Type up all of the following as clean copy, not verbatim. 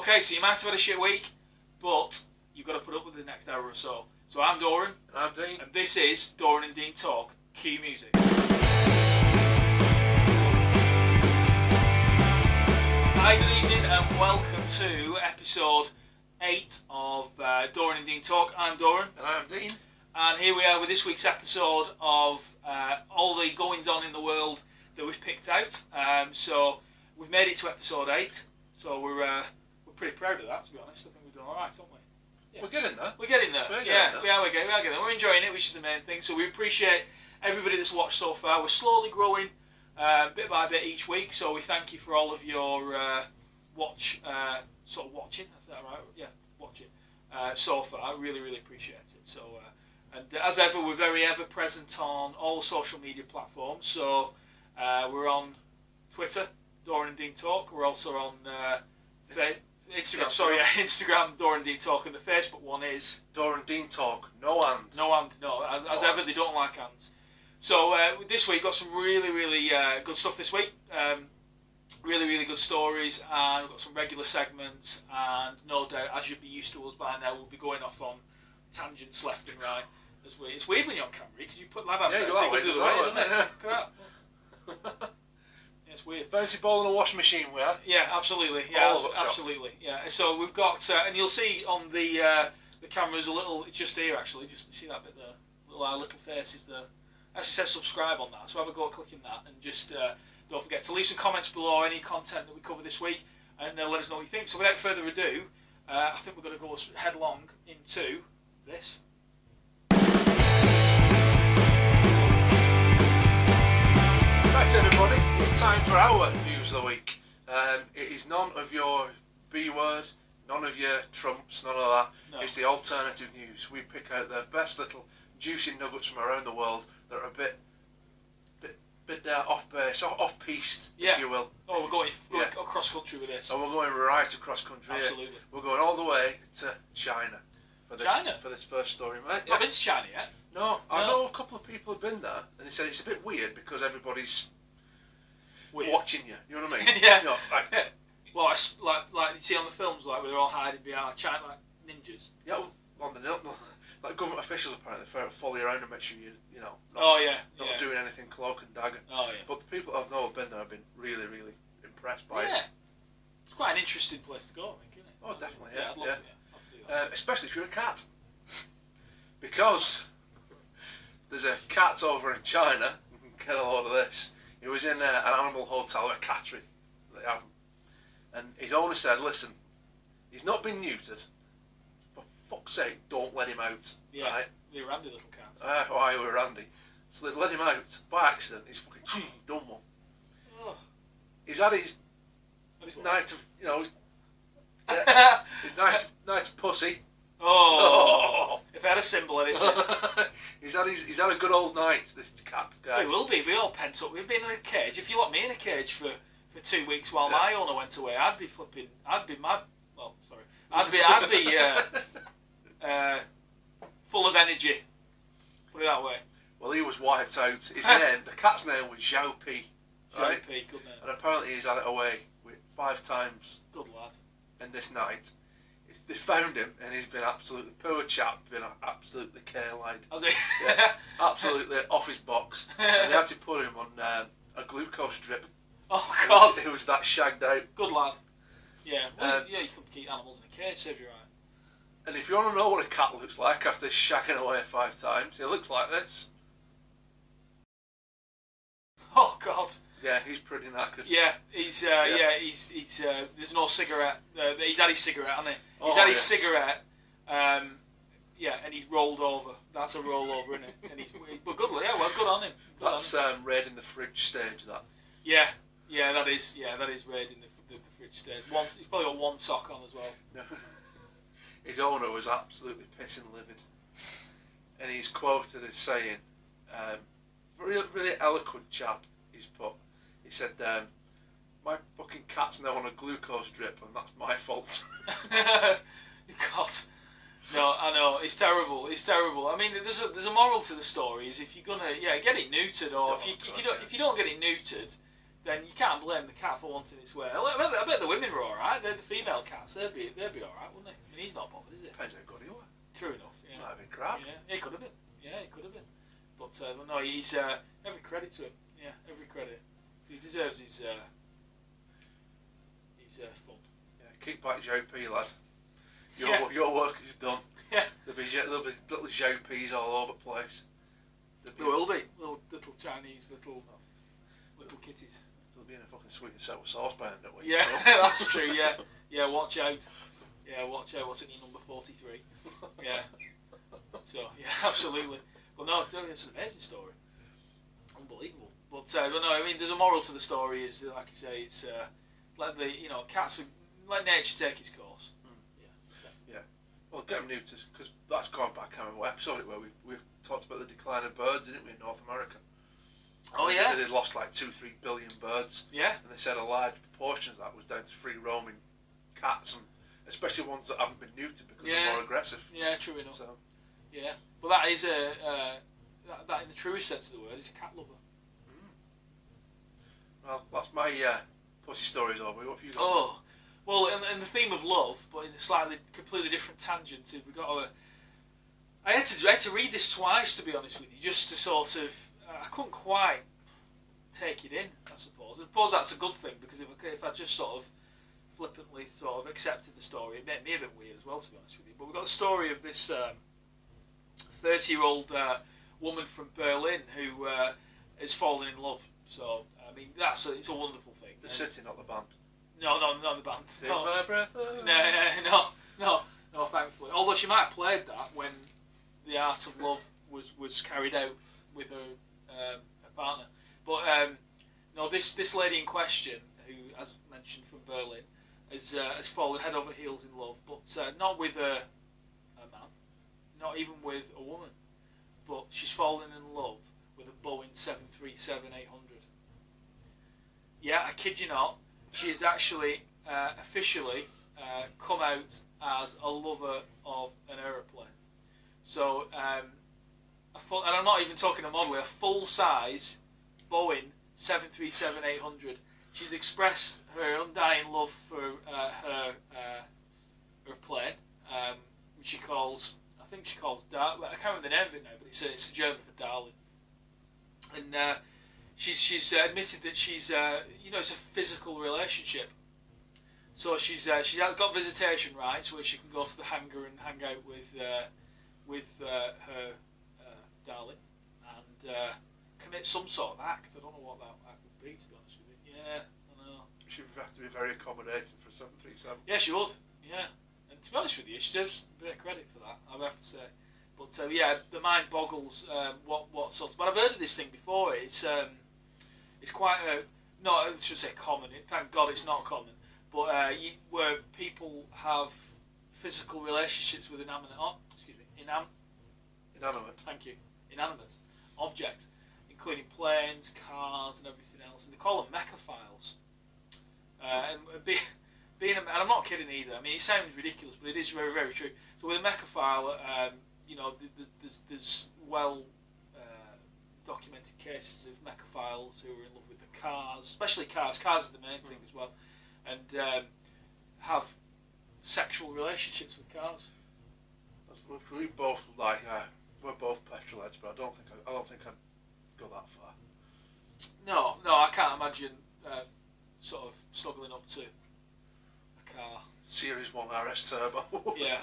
Okay, so you might have had a shit week, but you've got to put up with the next hour or so. So I'm Doran. And I'm Dean. And this is Doran and Dean Talk. Cue music. Hi, good evening, and welcome to episode 8 of Doran and Dean Talk. I'm Doran. And I'm Dean. And here we are with this week's episode of all the goings on in the world that we've picked out. So we've made it to episode 8. So we're pretty proud of that, to be honest. I think we've done all right, haven't we? Yeah. We're getting there. We're getting there. We're getting there. We're enjoying it, which is the main thing. So we appreciate everybody that's watched so far. We're slowly growing, bit by bit each week. So we thank you for all of your watching. Is that right? Yeah, watching so far. I really, really appreciate it. So, and as ever, we're very ever present on all social media platforms. So we're on Twitter, Doran and Dean Talk. We're also on Instagram. Instagram, Doran and Dean Talk, and the Facebook one is Doran and Dean Talk. No and. As ever, they don't like hands. So this week, got some really, really good stuff this week. Really, really good stories, and we've got some regular segments, and no doubt, as you'd be used to us by now, we'll be going off on tangents left and right. It's weird when you're on camera, because you put lab out there, so it goes the other way, doesn't it? Look at that. Yeah, it's weird. Bouncy ball in a washing machine, we are. Yeah, absolutely. Yeah, absolutely. Yeah. So we've got, and you'll see on the cameras a little. It's just here actually. Just see that bit there. Our little faces there. Actually says subscribe on that. So have a go at clicking that, and just don't forget to leave some comments below any content that we cover this week, and let us know what you think. So without further ado, I think we're going to go headlong into this. Right, everybody, it's time for our news of the week. It is none of your B word, none of your Trumps, none of that. No. It's the alternative news. We pick out the best little juicy nuggets from around the world that are a bit off base, off piste, if you will. Oh, we're going across country with this. And we're going right across country. Absolutely. Here. We're going all the way to China for this first story, mate. Not been to China yet? No, I know a couple of people have been there, and they said it's a bit weird because everybody's watching you. You know what I mean? Yeah. You know, well, like you see on the films, like where they're all hiding behind China, like ninjas. Yeah, well, like government officials apparently follow you around and make sure you know. Not doing anything cloak and dagger. Oh yeah. But the people I've known have been there have been really, really impressed by it. Yeah. It's quite an interesting place to go, I think, isn't it? Oh, definitely. Yeah. I'd love to do that. Especially if you're a cat, because there's a cat over in China. Get a load of this. He was in an animal hotel, a cattery, they have him. And his owner said, listen, he's not been neutered. For fuck's sake, don't let him out. Yeah, right? The Randy little cat. I were Randy. So they've let him out by accident. He's fucking done one. Oh. He's had his night of, his night of pussy. Oh. If I had a symbol in it. He's had a good old night, this cat guy. It will be. We all pent up. We've been in a cage. If you lock me in a cage for 2 weeks while my owner went away, I'd be full of energy. Put it that way. Well, he was wiped out. His name, the cat's name was Zhao Pi. Right? Zhao Pi, good name. And apparently he's had it away 5 times. Good lad. In this night. They found him, and he's been absolutely, poor chap, been absolutely care-lined. Has he? Yeah, absolutely off his box. And they had to put him on a glucose drip. Oh, God. It was that shagged out. Good lad. Yeah, well, you can keep animals in a cage, save you right. And if you want to know what a cat looks like after shagging away 5 times, it looks like this. Oh, God. Yeah, he's pretty knackered. Yeah, he's there's no cigarette. He's had his cigarette, hasn't he? He's had his cigarette. And he's rolled over. That's a rollover, isn't it? And but good on him. That's raiding the fridge stage. That. Yeah, that is raiding the fridge stage. He's probably got one sock on as well. No. His owner was absolutely pissing livid, and he's quoted as saying, really, really eloquent chap. He said, my fucking cat's now on a glucose drip, and that's my fault. God. No, I know, it's terrible. I mean, there's a moral to the story. Is if you're gonna get it neutered, or if you don't get it neutered, then you can't blame the cat for wanting its way. I bet the women were alright. They're the female cats. They'd be alright, wouldn't they? I mean, he's not bothered, is he? Depends how good he was. True enough. Yeah. Might have been crap. Yeah, it could have been. Yeah, it could have been. But no, he's every credit to him. Yeah, every credit. He deserves his fun. Yeah, kick back Joe P, lad. Yeah. Your work is done. Yeah. There'll be little Joe P's all over the place. There will be little Chinese little kitties. There'll be in a fucking sweet and sour sauce by the end of the week. Yeah, that's true. Yeah, yeah. Watch out. Yeah, watch out. What's in your number 43? Yeah. So yeah, absolutely. Well, no, it's an amazing story. Unbelievable. But no, I mean, there's a moral to the story. Is like you say, it's let the cats let nature take its course. Yeah. Well, get them neutered, because that's gone back. I can't remember what episode where we talked about the decline of birds, didn't we, in North America? Oh yeah. They'd lost like 2-3 billion birds. Yeah. And they said a large proportion of that was down to free roaming cats, and especially ones that haven't been neutered because they're more aggressive. Yeah, true enough. So. Yeah. Well, that is that in the truest sense of the word is a cat lover. Well, that's my pussy stories over. What have you got? Oh, well, in the theme of love, but in a completely different tangent. We got I had to read this twice, to be honest with you, just to sort of. I couldn't quite take it in. I suppose that's a good thing, because if I just sort of flippantly sort of accepted the story, it made me a bit weird as well, to be honest with you. But we've got the story of this 30-year-old woman from Berlin who has fallen in love. So I mean, it's a wonderful thing. The city, not the band. No, not the band. No. No, thankfully. Although she might have played that when The Art of Love was carried out with her partner. But no, this lady in question, who, as mentioned, from Berlin, has fallen head over heels in love, but not with a man, not even with a woman, but she's fallen in love with a Boeing 737-800. Yeah, I kid you not. She has actually officially come out as a lover of an aeroplane. So, and I'm not even talking a model, a full-size Boeing 737-800. She's expressed her undying love for her plane, which she calls, I can't remember the name of it now, but it's German for darling. And she's admitted that she's, it's a physical relationship. So she's got visitation rights where she can go to the hangar and hang out with her darling and commit some sort of act. I don't know what that act would be, to be honest with you. Yeah, I know. She would have to be very accommodating for 737. Yeah, she would. Yeah, and to be honest with you, she deserves a bit of credit for that, I would have to say. But yeah, the mind boggles what sort of. But I've heard of this thing before. It's quite I should say common. Thank God it's not common. But where people have physical relationships with inanimate objects, including planes, cars, and everything else, and they call them mechaphiles. And and I'm not kidding either. I mean, it sounds ridiculous, but it is very, very true. So with a mechaphile, there's well documented cases of mechaphiles who are in love with the cars, especially cars. Cars are the main thing as well, and have sexual relationships with cars. We both we're both petrol heads, but I don't think I'd go that far. No, I can't imagine sort of snuggling up to a car. Series 1 RS Turbo. Yeah,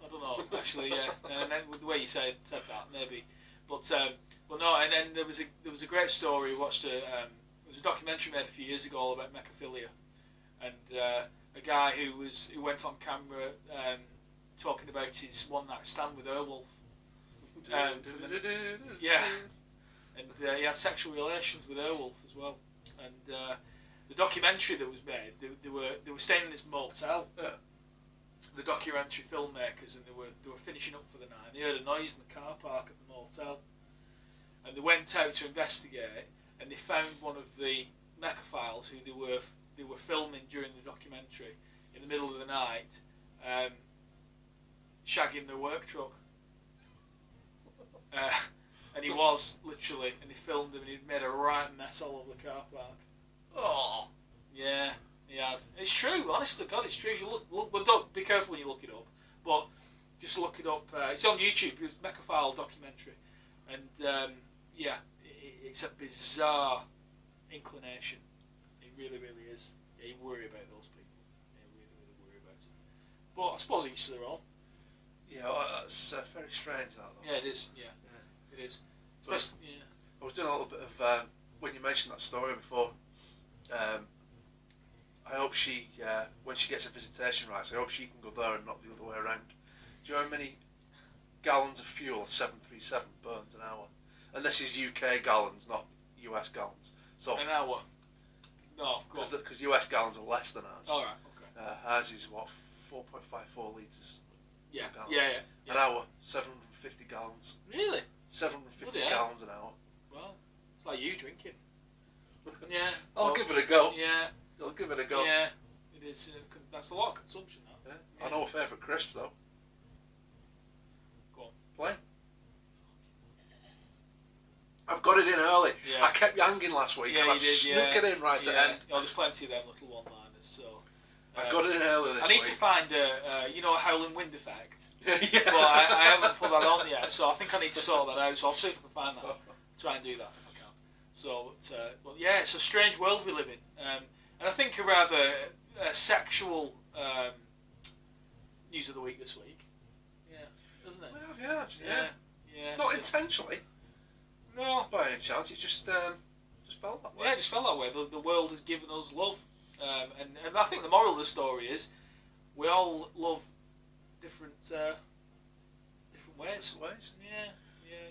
I don't know. Actually, yeah, and then with the way you said that, maybe. But no, and then there was a great story. There was a documentary made a few years ago all about mechaphilia, and a guy who went on camera talking about his one-night stand with Airwolf. Yeah, and he had sexual relations with Airwolf as well. And the documentary that was made, they were staying in this motel. The documentary filmmakers, and they were finishing up for the night. And they heard a noise in the car park at the motel, and they went out to investigate. And they found one of the mechaphiles who they were filming during the documentary in the middle of the night, shagging their work truck. And he was literally, and they filmed him, and he'd made a right mess all over the car park. Oh, yeah, he has. It's true, honestly, God, it's true. You look, but don't be careful when you look it up. But just look it up. It's on YouTube. It's a Mechaphile documentary, and it's a bizarre inclination. It really, really is. Yeah, you worry about those people. Yeah, really, really worry about it. But I suppose each to their own. Yeah, well, that's very strange, that though. Yeah, it is. Yeah, it is. Yeah. I was doing a little bit of when you mentioned that story before. I hope she, when she gets her visitation rights, I hope she can go there and not the other way around. Do you know how many gallons of fuel a 737 burns an hour? And this is UK gallons, not US gallons. So an hour? No, because US gallons are less than ours. All right, okay. Ours is what, 4.54 litres. Yeah. An hour, 750 gallons. Really? 750 gallons an hour. Well, it's like you drinking. Yeah. I'll give it a go. Yeah. I'll give it a go. Yeah, it is. That's a lot of consumption, that. Yeah. I know a favourite crisps though. Go on. Plain. I've got it in early. Yeah. I kept you hanging last week and I snuck it in right at the end. Oh, there's plenty of them little one-liners, so... I got it in early this week. I need to find a howling wind effect. Yeah. But I haven't put that on yet, so I think I need to sort that out, so I'll see if I can find that. Try and do that if I can. So, but yeah, it's a strange world we live in. And I think a rather sexual news of the week this week. Yeah, doesn't it? Well, yeah. Not intentionally. No. By any chance, it just felt that way. Yeah, it just felt that way. The world has given us love. And I think the moral of the story is we all love different ways. Yeah.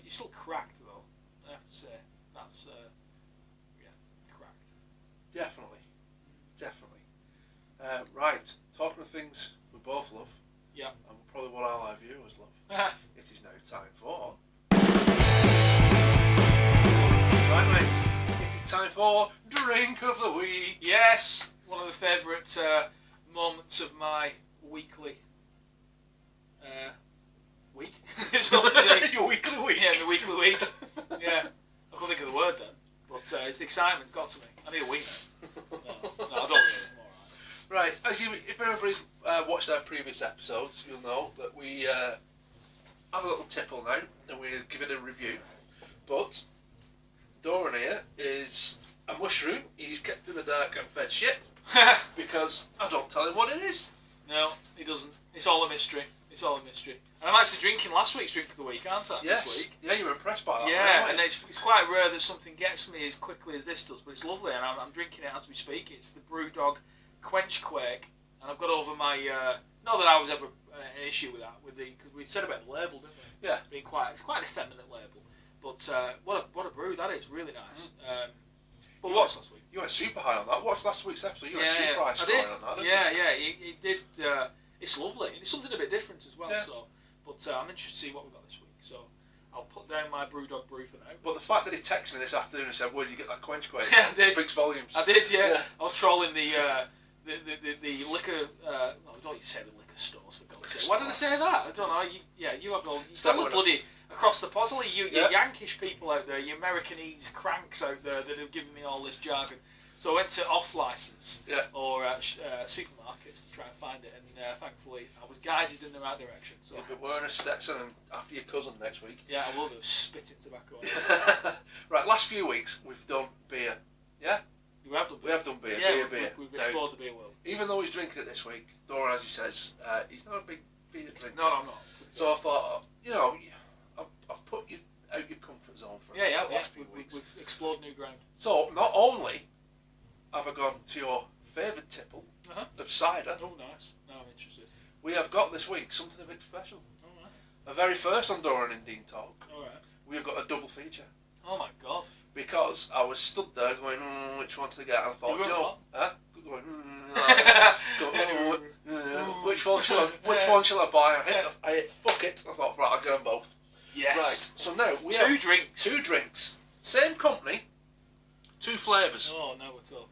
You're still cracked, though, I have to say. That's, cracked. Definitely. Right, talking of things we both love. Yeah. And probably what all our viewers love. It is now time for... Right, mate. It is time for Drink of the Week. Yes, one of the favourite moments of my weekly week. Your weekly week. Yeah, the weekly week. Yeah, I couldn't think of the word then, but it's the excitement's got to me. I need a week now. No, I don't really. I'm alright. Right, if anybody's watched our previous episodes, you'll know that we have a little tipple now, and we give it a review. But Doran here is a mushroom. He's kept in the dark and fed shit because I don't tell him what it is. No, he doesn't. It's all a mystery. And I'm actually drinking last week's drink of the week, aren't I? Yes. This week. Yeah, you were impressed by that. Yeah, right? and it's quite rare that something gets me as quickly as this does, but it's lovely, and I'm drinking it as we speak. It's the Brewdog Quench Quake, and I've got over my. Not that I was ever an issue with that, because we said about the label, didn't we? Yeah. It's quite an effeminate label, but what a brew that is, really nice. But what's last week? You went super high on that. Watch last week's episode. You went super high scoring on that, didn't you? Yeah, it did. It's lovely, and it's something a bit different as well. Yeah. So, but I'm interested to see what we've got this week. So, I'll put down my Brewdog brew for now. But the fact that he texted me this afternoon and said, "Where did you get that quench quake?" Yeah, I did. Speaks volumes. I did, yeah. I was trolling the liquor. Don't you say the liquor stores for God's sake? Why did I say that? I don't know. You have all. You sound like bloody across the pozzle. You Yankish people out there, you Americanese cranks out there that have given me all this jargon. So I went to off-license or supermarkets to try and find it, and thankfully I was guided in the right direction. So you'll be wearing a Stetson after your cousin next week. Yeah, I will do. Spitting tobacco on it. Right, last few weeks we've done beer. Yeah? We have done beer. We have done beer. Yeah, beer. We've explored the beer world. Even though he's drinking it this week, Dora, as he says, he's not a big beer drinker. No, I'm not. So I thought, I've put you out your comfort zone for the last few weeks. We've explored new ground. So, not only have I gone to your favourite tipple of cider. Oh, nice. Now I'm interested. We have got this week something a bit special. All right. A very first on Doran and Dean Talk. All right. We have got a double feature. Oh my God. Because I was stood there going, which one to get? And I thought, which one shall I buy? I hit fuck it. I thought, right, I'll get them both. Yes. Right. So now we have two drinks. Same company. Two flavours. Oh, now we're talking.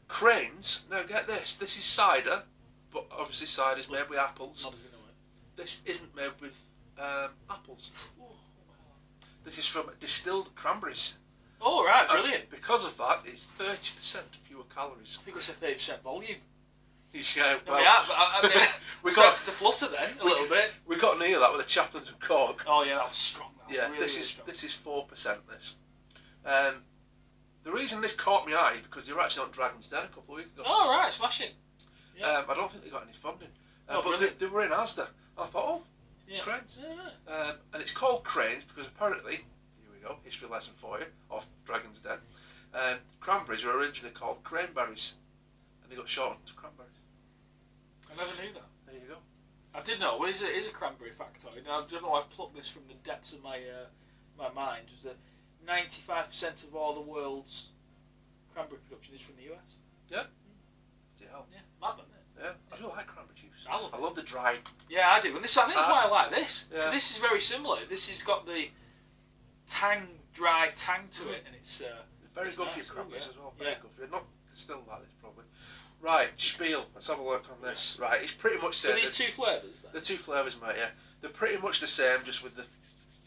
Cranes. Now get this. This is cider, but obviously cider's made with apples. Not as we know it. This isn't made with apples. This is from distilled cranberries. Oh, right, brilliant. Because of that, it's 30% fewer calories. I think it's a 30% volume. Yeah, well, I mean, we started to flutter then a little bit. We got near that with the Chaplains and Cork. Oh yeah, that was strong. Yeah, really, this really is 4%. This. The reason this caught my eye because they were actually on Dragon's Den a couple of weeks ago. Oh right, smashing. Yeah. I don't think they got any funding, Oh, but they were in Asda. I thought, oh, yeah. Cranes. Yeah. And it's called Cranes because apparently, here we go, history lesson for you off Dragon's Den. Cranberries were originally called craneberries, and they got shortened to cranberries. I never knew that. There you go. I did know. Well, it is a cranberry factoid. And I don't know. I've plucked this from the depths of my my mind. Was that 95% of all the world's cranberry production is from the US. Yeah. Yeah. Yeah, mad, isn't it? Yeah. I do like cranberry juice. I love the dry. Yeah, I do. And this, I think that's why I like this. Yeah. This is very similar. This has got the dry tang to it, and it's very it's good nice. for your cranberries as well. Yeah. Very good for you. Not still like this probably. Right, spiel. Let's have a look on this. Right, it's pretty much the same. So these two flavours. The two flavours, mate. Yeah, they're pretty much the same, just with the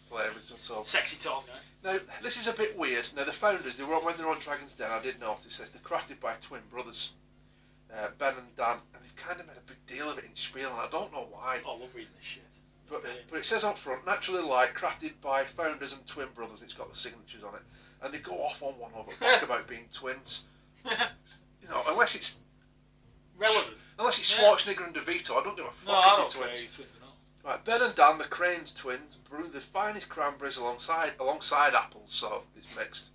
flavours. So. Sexy talk, now. Now, this is a bit weird. Now, the founders, when they were on Dragon's Den, I did notice this. They're crafted by twin brothers, Ben and Dan, and they've kind of made a big deal of it in spiel, and I don't know why. Oh, I love reading this shit. But it says up front, naturally light, crafted by founders and twin brothers. It's got the signatures on it, and they go off on one over back about being twins. You know, unless it's relevant. Unless it's Schwarzenegger and DeVito, I don't give a fuck if they're twins. Right, Ben and Dan, the Cranes twins, brew the finest cranberries alongside apples, so it's mixed,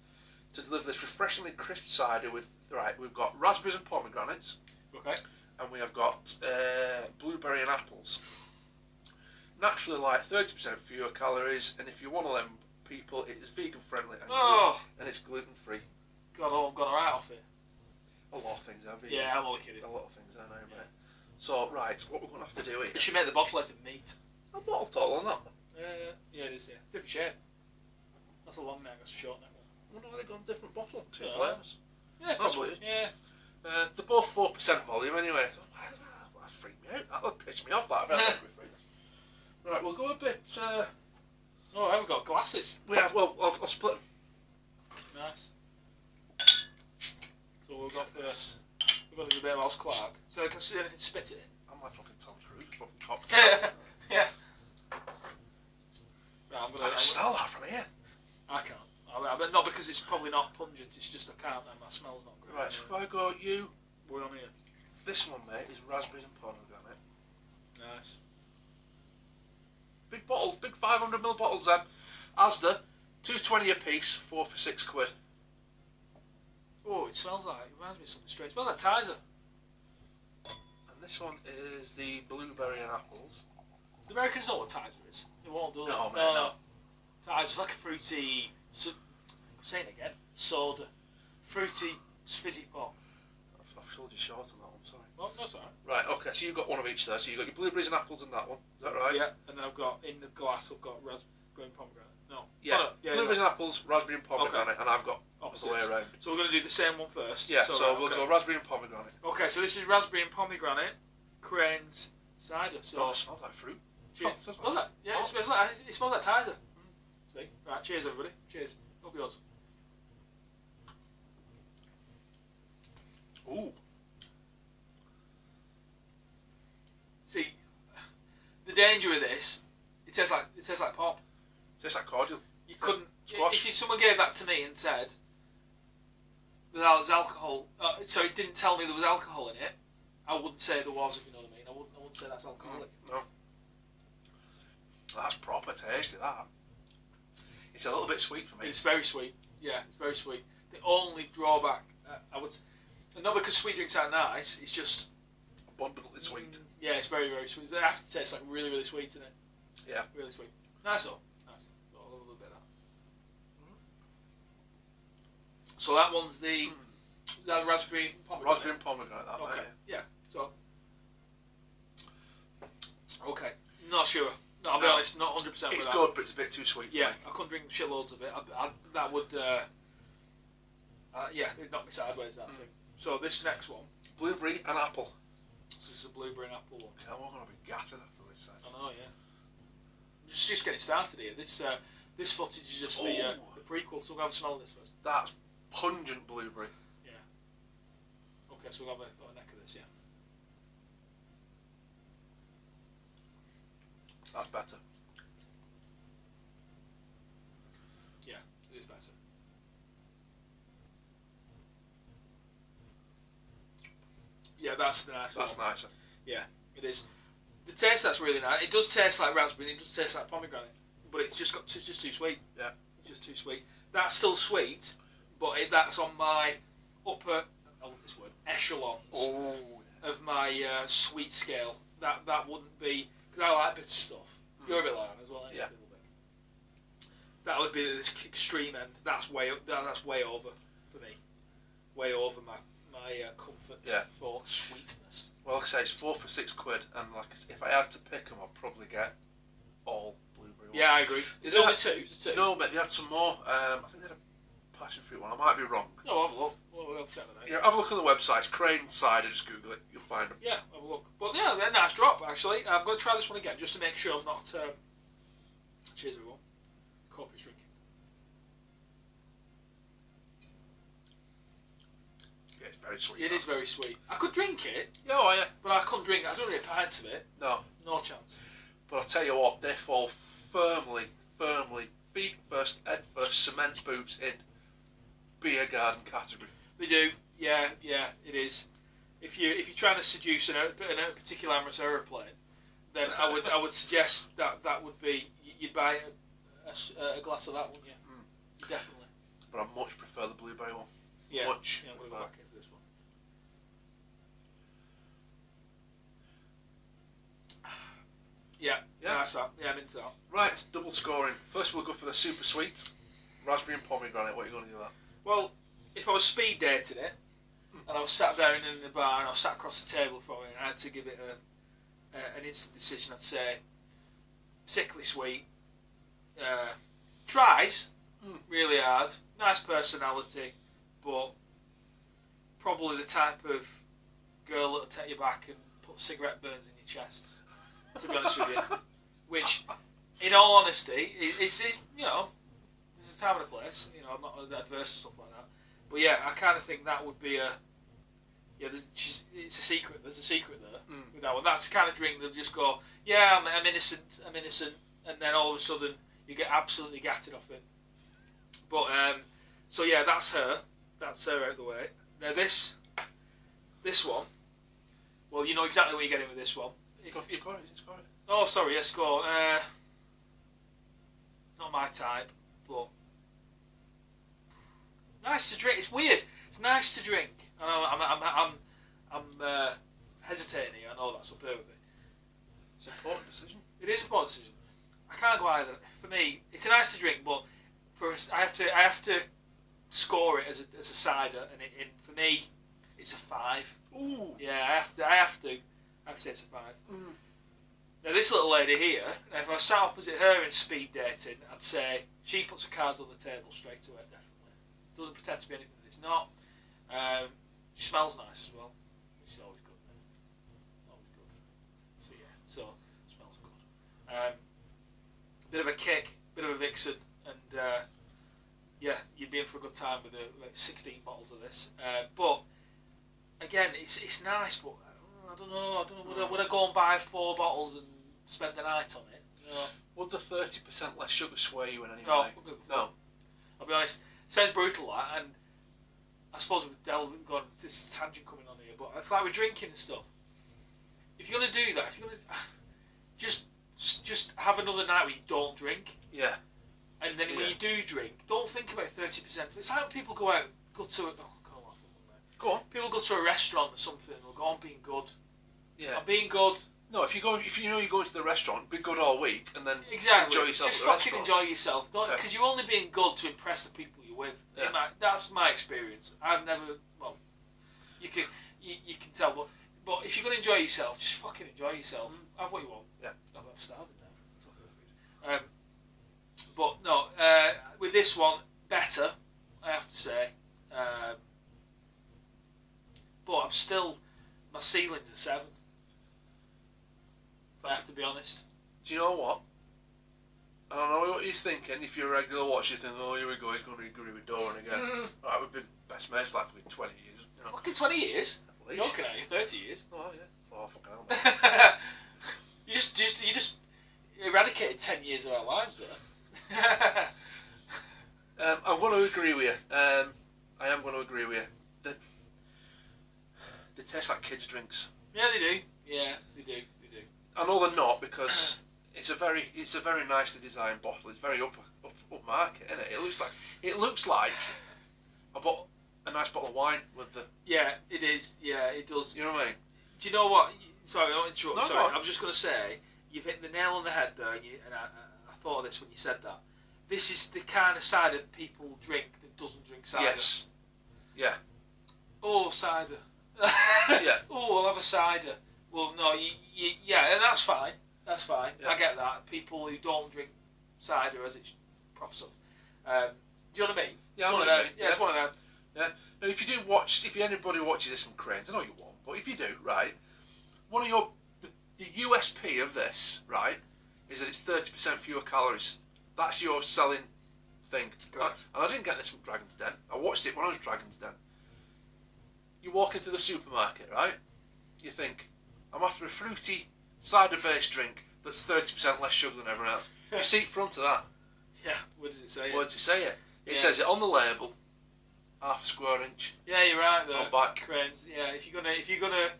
to deliver this refreshingly crisp cider with, right, we've got raspberries and pomegranates. Okay. And we have got blueberry and apples. Naturally light, 30% fewer calories, and if you're one of them people, it is vegan friendly and it's gluten free. Got right off it. A lot of things are vegan. Yeah, I'm only kidding. A lot of things are now, mate. So, right, what we're going to have to do here... You should make the bottle out of meat. A bottle total on that? Yeah, it is, yeah. Different shape. That's a long neck, that's a short neck. I wonder why they've gone different bottle. Two Yeah. flavours. Yeah, That's probably. weird. Yeah. They're both 4% volume anyway. That freaked me out. That would piss me off, that. Right, we'll go a bit... Oh, I haven't got glasses. We have, well, I'll split. Nice. So we'll go first. We're going to do a bit of Oz Clark. So I can see anything spit in it. I'm like fucking Tom Cruise, fucking cocktail. Yeah. Right, I can smell that from here. I can't. I bet not because it's probably not pungent, it's just I can't and my smell's not great. Right, so if I go you... We're on here. This one, mate, is raspberries and pomegranate. Nice. Big bottles, big 500ml bottles then. Asda, $2.20 a piece, 4 for £6. Oh, it smells like, it reminds me of something straight. It smells like Tizer. And this one is the blueberry and apples. The Americans know what Tizer is. They won't do it. No, mate, no. Tizer's like a fruity, I'm saying it again, soda. Fruity, fizzy pop. I've sold you short on that one, sorry. Well, that's alright. Right, okay, so you've got one of each there. So you've got your blueberries and apples in that one. Is that right? Yeah, and then I've got, in the glass, I've got raspberry and pomegranate. No. Yeah, blueberries and apples, raspberry and pomegranate, and I've got opposites. the way around. So we're going to do the same one first. Yeah, so we'll go raspberry and pomegranate. Okay, so this is raspberry and pomegranate, Crane's cider. So it smells like fruit. Smells like, yeah, it smells like Tizer. See? Right, cheers everybody. Cheers. Hope yours. Ooh. See, the danger with this, it tastes like pop. Tastes like cordial. You couldn't. Squash. If someone gave that to me and said there's alcohol, so it didn't tell me there was alcohol in it, I wouldn't say there was. If you know what I mean, I wouldn't say that's alcoholic. No. That's proper tasty. That. It's a little bit sweet for me. It's very sweet. Yeah, it's very sweet. The only drawback, I would, and not because sweet drinks are nice, it's just abundantly sweet. Yeah, it's very, very sweet. The aftertaste like really, really sweet in it. Yeah. Really sweet. Nice though. Nice. Got a little bit of that. So that one's the that raspberry pomegranate. Raspberry and pomegranate. That okay. Right, yeah. So. Okay. Not sure. No, I'll be honest. Not 100% with that. It's good, but it's a bit too sweet. Yeah, I couldn't drink shitloads of it. That would. Yeah, it'd knock me sideways. That thing. So this next one. Blueberry and apple. This is a blueberry and apple one. Okay, I'm going to be gutted after this. I know, yeah. Just getting started here. This footage is just the prequel, so we'll have a smell of this first. That's pungent blueberry. Yeah. Okay, so we'll have a neck of this, yeah. That's better. Yeah, it is better. Yeah, that's nice. That's nicer. Yeah, it is. The taste that's really nice. It does taste like raspberry. It does taste like pomegranate, but it's just it's just too sweet. Yeah, it's just too sweet. That's still sweet, but that's on my upper. I love this word. Echelons of my sweet scale. That wouldn't be because I like bitter stuff. You're a bit like that as well. Ain't you? Yeah. A little bit. That would be the extreme end. That's way over for me. Way over my comfort for sweetness. Well, like I say, it's 4 for £6, and like if I had to pick them, I'd probably get all blueberry ones. Yeah, I agree. There's only two. No, but they had some more. I think they had a passion fruit one. I might be wrong. No, have a look. We'll check that out. Yeah, have a look on the website. Crane Cider. Just Google it. You'll find them. Yeah, have a look. But yeah, they're a nice drop actually. I'm going to try this one again just to make sure I'm not. Cheers, everyone. Copious drinking. Yeah, it's very sweet. It is very sweet. I could drink it. Yeah, But I couldn't drink it. I don't drink pints of it. No. No chance. But I'll tell you what, they fall firmly, feet first, head first, cement boots in beer garden category. They do. Yeah, it is. If you're trying to seduce a particular amorous aeroplane, then I would suggest that would be you'd buy a glass of that, wouldn't you? Definitely. But I much prefer the blueberry one. Yeah. Much. Yeah, we'll go back into this one. Yeah, that's that. Yeah, I'm into that. Right, double scoring. First we'll go for the super sweet. Raspberry and pomegranate. What are you going to do with that? Well, if I was speed dating it, and I was sat down in the bar and I was sat across the table from it, and I had to give it an instant decision, I'd say sickly sweet. Tries really hard. Nice personality, but probably the type of girl that'll take you back and put cigarette burns in your chest. To be honest with you, which, in all honesty, it's you know, there's a time and a place. You know, I'm not adverse to stuff like that. But yeah, I kind of think that would be it's a secret. There's a secret there with that one. That's the kind of drink that'll just go, yeah, I'm innocent, and then all of a sudden you get absolutely gatted off it. But so yeah, that's her out of the way. Now this one, well, you know exactly what you're getting with this one. Score it. Oh, sorry, yes, go. Not my type, but nice to drink. It's weird. It's nice to drink. I'm hesitating here. I know that's up here with me. It's an important decision. It is an important decision. I can't go either. For me, it's nice to drink, but I have to score it as a cider, and for me, it's a 5. Ooh. Yeah, I have to say it's a 5. Now this little lady here, if I sat opposite her in speed dating, I'd say she puts her cards on the table straight away, definitely. Doesn't pretend to be anything that it's not. She smells nice as well, which is always good. Always good. So yeah, smells good. Bit of a kick, bit of a vixen, and yeah, you'd be in for a good time with like 16 bottles of this. But again, it's nice, but I don't know. Would I go and buy 4 bottles and spend the night on it? No. Would the 30% less sugar sway you in any No, way? no. I'll be honest. Sounds brutal, that, and I suppose we've got this tangent coming on here, but it's like with drinking and stuff. If you're gonna do that, if you're gonna just have another night where you don't drink. Yeah. And then when you do drink, don't think about 30%. It's like when people go to Go on. People go to a restaurant or something and they'll go, I'm being good. Yeah. I'm being good. No, if you know you're going to the restaurant, be good all week, and then exactly. enjoy yourself. Just at the fucking restaurant. enjoy yourself, because you're only being good to impress the people you're with. Yeah. That's my experience. I've never. Well, you can tell, but if you're gonna enjoy yourself, just fucking enjoy yourself. Have what you want. Yeah. I'm starving now. But no, with this one, better, I have to say. But I'm still, my ceiling's a 7. I have to be honest. Do you know what? And I know what you're thinking. If you're a regular watcher, you think, oh, here we go, he's going to agree with Doran again. Alright, we've been best mates for like 20 years. You know. Fucking 20 years? At least. You're looking at you, 30 years. Oh, yeah. Oh, fucking hell. you just eradicated 10 years of our lives there. I'm going to agree with you. I am going to agree with you. They taste like kids' drinks. Yeah, they do. Yeah, they do. I know they're not because it's a very nicely designed bottle. It's very up market, isn't it? It looks like a nice bottle of wine with the. Yeah, it is. Yeah, it does. You know what I mean? Do you know what? Sorry, I don't interrupt. No, sorry, no. I was just going to say you've hit the nail on the head there, and I thought of this when you said that. This is the kind of cider people drink that doesn't drink cider. Yes. Yeah. Oh, cider. Yeah. Oh, I'll have a cider. Well, no, yeah, and that's fine. That's fine. Yeah. I get that. People who don't drink cider as it's proper stuff. Do you know what I mean? Yeah, I know one what of you them. mean. Yeah, it's one of them. Yeah. Now, if anybody watches this from Cranes, I know you won't, but if you do, right, one of the USP of this, right, is that it's 30% fewer calories. That's your selling thing. Correct. And I didn't get this from Dragon's Den. I watched it when I was Dragon's Den. You walk into the supermarket, right? You think, I'm after a fruity cider-based drink that's 30% less sugar than everyone else. You see front of that. Yeah. What does it say? Where does it say it? It Yeah. says it on the label. Half a square inch. Yeah, you're right there. On back. Cranes. Yeah, if you're gonna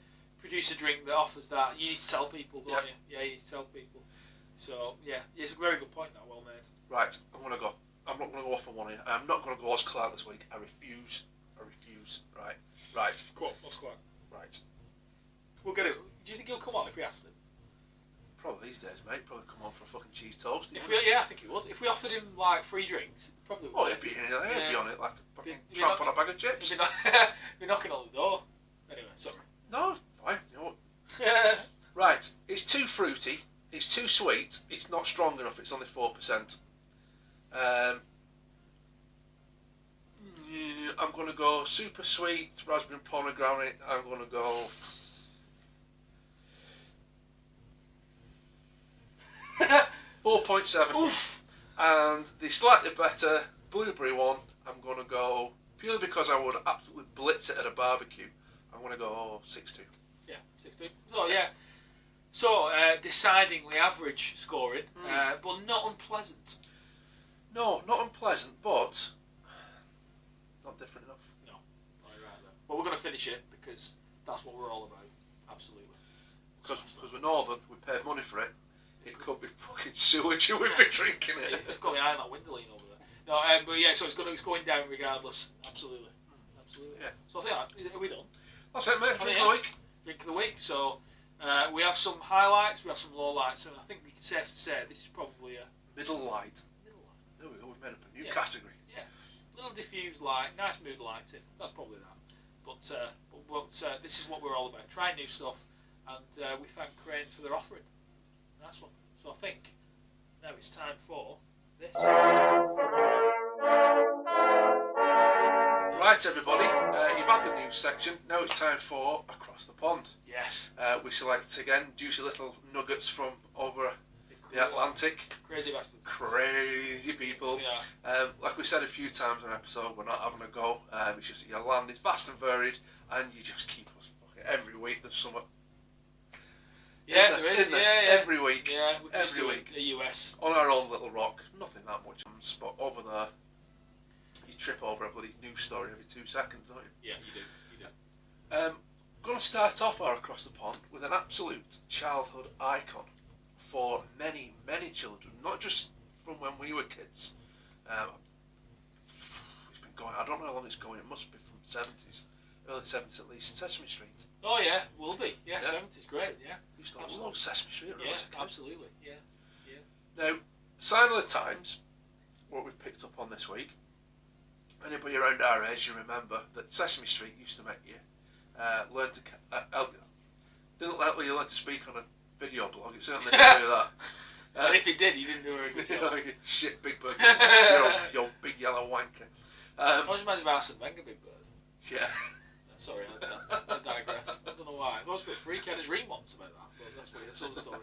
produce a drink that offers that, you need to tell people, don't you? Yeah, you need to tell people. So yeah, it's a very good point. That well made. Right, I'm not going to go off on one here. I'm not going to go Oz Clark this week. I refuse. Right. Go on, what's Clark? Right. We'll get it. Do you think he'll come on if we asked him? Probably these days, mate. Probably come on for a fucking cheese toast. Yeah, I think he would. If we offered him like free drinks, he probably would. Oh, he'd be on it like a fucking He'd be tramp on a bag of chips. He'd be knocking on the door. Anyway, sorry. No, fine. You know what? Right, it's too fruity. It's too sweet. It's not strong enough. It's only 4%. I'm going to go super sweet, raspberry and pomegranate. I'm going to go 4.7. Oof. And the slightly better blueberry one, I'm going to go, purely because I would absolutely blitz it at a barbecue, I'm going to go 6.2. Yeah, 6-2. So yeah. So decidingly average scoring, but not unpleasant. No, not unpleasant, but not different enough. No, you're right there. But we're going to finish it because that's what we're all about. Absolutely. Because we're northern, we paid money for it. It could be fucking sewage and we'd be drinking it. It's got the eye on that window lean over there. No, but yeah, so it's going down regardless. Absolutely. Yeah. So I think, are we done? That's it, mate. Drink Yeah. of the week. Drink of the week. So we have some highlights, we have some lowlights, and I think we can safe to say this is probably a Middle light. middle light. There we go, we've made up a new Yeah. category. Yeah. Little diffused light, nice mood lighting. That's probably that. But this is what we're all about. Trying new stuff, and we thank Crane for their offering. Nice one. So I think now it's time for this. Right, everybody, you've had the news section. Now it's time for Across the Pond. Yes. We select again juicy little nuggets from over the Atlantic. Crazy bastards. Crazy people. Yeah. Like we said a few times on an episode, we're not having a go. It's just that your land is vast and varied, and you just keep us fucking every week. There's something. Yeah, there is. Yeah. Every week. Yeah, we Every do week. the US. On our own little rock. Nothing that much. But over there, you trip over a bloody news story every 2 seconds, don't you? Yeah, you do. Going to start off our Across the Pond with an absolute childhood icon for many, many children, not just from when we were kids. It's been going, I don't know how long it's going, it must be from the 70s, early 70s at least. Sesame Street. Oh yeah, will be. Yeah, 70's great. Yeah. Used to love Sesame Street. Yeah, absolutely. Yeah. Now, sign of the times, what we've picked up on this week. Anybody around our age, you remember that Sesame Street used to make you learn to didn't let you learn to speak on a video blog. It certainly didn't do that. And if it did, you didn't do a very good job. You shit big bird, you big yellow wanker. I was imagining Arsene Wenger big birds. Yeah. Sorry, I digress. I don't know why. I was a bit freaky. I had his dream once about that, but that's another story.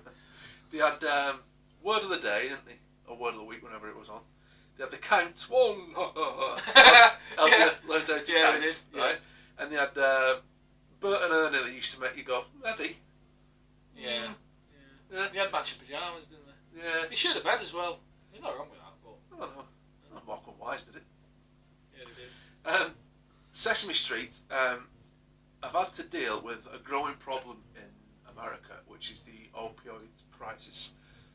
They had word of the day, didn't they? a word of the week whenever it was on. They had the count. One. Learned how to count. Right? And they had Bert and Ernie that used to make you go, ready? Yeah. They had matching pyjamas, didn't they? Yeah. They should have bed as well. You're not wrong with that, but... I don't know. Malcolm Wise did it. Yeah, they did. Sesame Street, I've had to deal with a growing problem in America, which is the opioid crisis.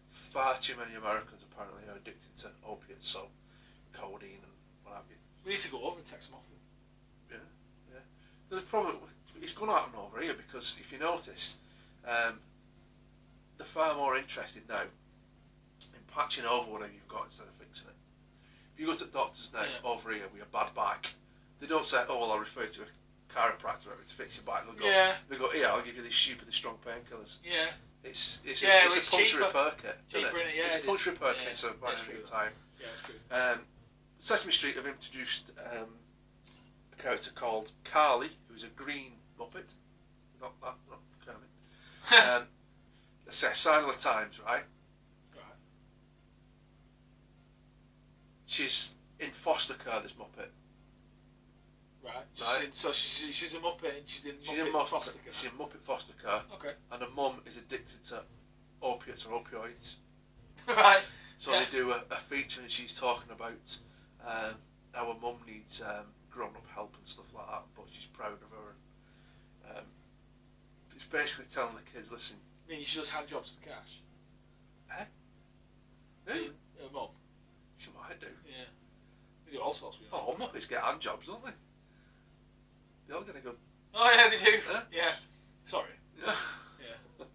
Far too many Americans apparently are addicted to opiates, so codeine and what have you. We need to go over and text them off them. Yeah. So the problem, it's going to happen over here because if you notice, they're far more interested now in patching over whatever you've got instead of fixing it. If you go to the doctors now over here with a bad back, they don't say, oh, well, I'll refer you to a chiropractor to fix your back. They'll go, here, I'll give you these stupidly strong painkillers. Yeah. It's a punch repair kit. Cheaper, isn't it? Yeah, it's a punch repair kit, so by the time. Yeah, that's true. Sesame Street have introduced a character called Carly, who's a green Muppet. Not Kermit. Let's say sign of the times, right? Right. She's in foster care, this Muppet. Right. So she's a Muppet and she's in Muppet foster care. She's in Muppet foster care. Okay. And her mum is addicted to opiates or opioids. Right. So they do a feature and she's talking about how her mum needs grown-up help and stuff like that, but she's proud of her. And it's basically telling the kids, listen. I mean, she does hand jobs for cash. Eh? Who? Her mum. She might do. Yeah. They do all sorts. Oh, Muppets get hand jobs, don't they? They're all going to go. Oh yeah, they do. Eh? Yeah. Sorry. Yeah. Yeah.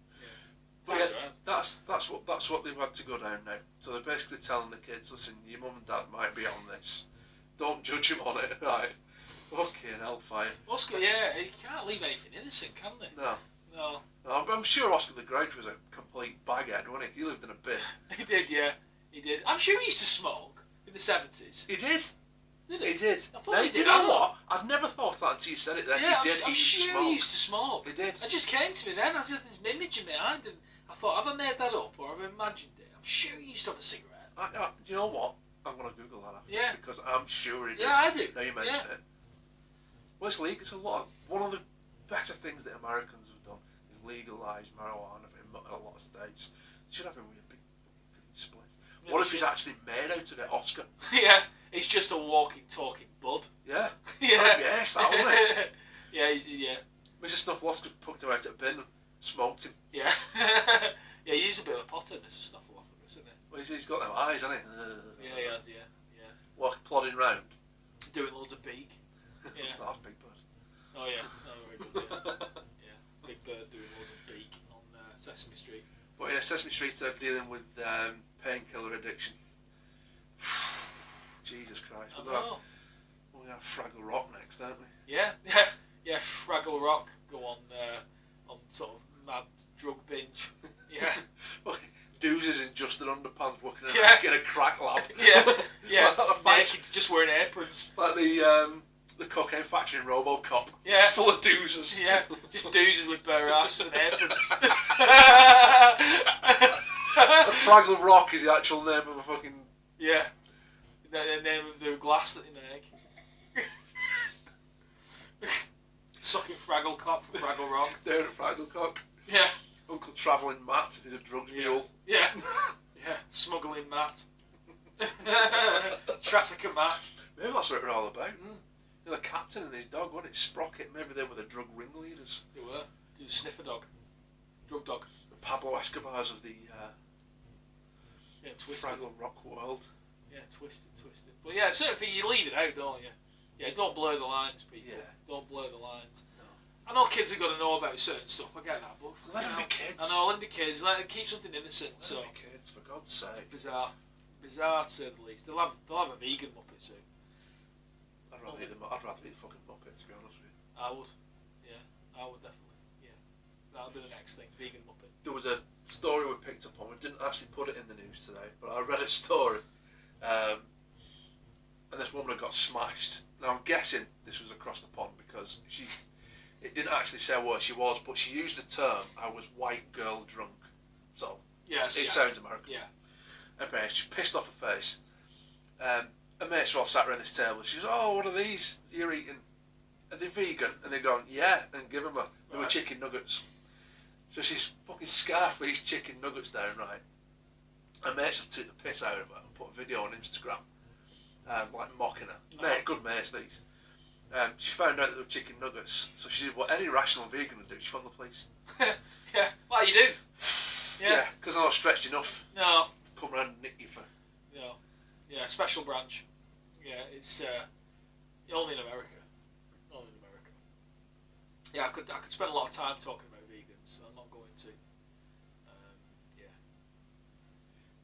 But yeah, that's what they've had to go down now. So they're basically telling the kids, listen, your mum and dad might be on this. Don't judge them on it, right? Fucking hellfire. Oscar, yeah, you can't leave anything innocent, can they? No. I'm sure Oscar the Grouch was a complete baghead, wasn't he? He lived in a bin. He did, yeah. He did. I'm sure he used to smoke in the 70s. He did. Did he? He did. I thought he did. You know what? I'd never thought that until you said it then. Yeah, he did. I'm sure he used to smoke. He did. It just came to me then. I was just this image in my mind, and I thought, have I made that up or have I imagined it? I'm sure he used to have a cigarette. You know what? I'm going to Google that after. Yeah. Because I'm sure he did. Yeah, I do. Now you mention it. Well, it's legal. It's one of the better things that Americans have done is legalise marijuana in a lot of states. They should have him with a big split. Yeah, what if he's actually made out of it, Oscar? Yeah, he's just a walking, talking bud. Yeah. Yeah. Yes, that one. Yeah, yeah. Mr. Snuffleupagus poked him out at a bin and smoked him. Yeah. Yeah, he's a bit of a potter, Mr. Snuffleupagus, isn't he? Well, he's got them eyes, hasn't he? Yeah, he has, yeah. Plodding round. Doing loads of beak. Yeah. That's Big Bird. Oh, yeah. Oh, very good, yeah. Big Bird doing loads of beak on Sesame Street. But yeah, Sesame Street are dealing with painkiller addiction. Jesus Christ. We're going to have Fraggle Rock next, aren't we? Yeah, Fraggle Rock go on sort of mad drug binge. Yeah. Doozes in just an underpants working in a crack lab. Yeah. Naked, just wearing aprons. Like the cocaine factory in RoboCop. Yeah. It's full of doozers. Yeah, just doozers with bare asses and aprons. Fraggle Rock is the actual name of a fucking... Yeah. The name of the glass that they make. Sucking Fraggle Cock for Fraggle Rock. Down at Fraggle Cock. Yeah. Uncle Travelling Matt is a drugs mule. Yeah. Smuggling Matt. Trafficker Matt. Maybe that's what it was all about. The captain and his dog, wasn't it? Sprocket. Maybe they were the drug ringleaders. They were. They were sniffer dog. Drug dog. The Pablo Escobars of the Twisted. Fraggle Rock world. Yeah, twisted. But yeah, certain thing you leave it out, don't you? Yeah, don't blur the lines, people. Yeah. Don't blur the lines. No. I know kids have got to know about certain stuff. I get that, but let them be kids. I know, let them be kids. Let them keep something innocent. Let them be kids, for God's sake. Bizarre to say the least. They'll have a vegan Muppet soon. I'd rather eat the fucking Muppet, to be honest with you. I would. Yeah, I would definitely. Yeah, that'll be the next thing. Vegan Muppet. There was a story we picked up on. We didn't actually put it in the news today, but I read a story, and this woman had got smashed. Now I'm guessing this was across the pond because it didn't actually say where she was, but she used the term "I was white girl drunk," so it sounds American. Yeah. her mate, she's pissed off her face. Her mates are all sat around this table. She goes, "Oh, what are these you're eating? Are they vegan?" And they're going, "Yeah," and give them they were chicken nuggets. So she's fucking scarfed these chicken nuggets down, right? Her mates have took the piss out of her and put a video on Instagram, like mocking her. Mate, good mates these. She found out that they were chicken nuggets, so she did what any rational vegan would do. She phoned the police. Yeah, like you do. Yeah, because they're not stretched enough. No. Come around and nick you for. No. Yeah, special branch. Yeah, it's only in America. Only in America. Yeah, I could spend a lot of time talking about vegans, so I'm not going to. Yeah.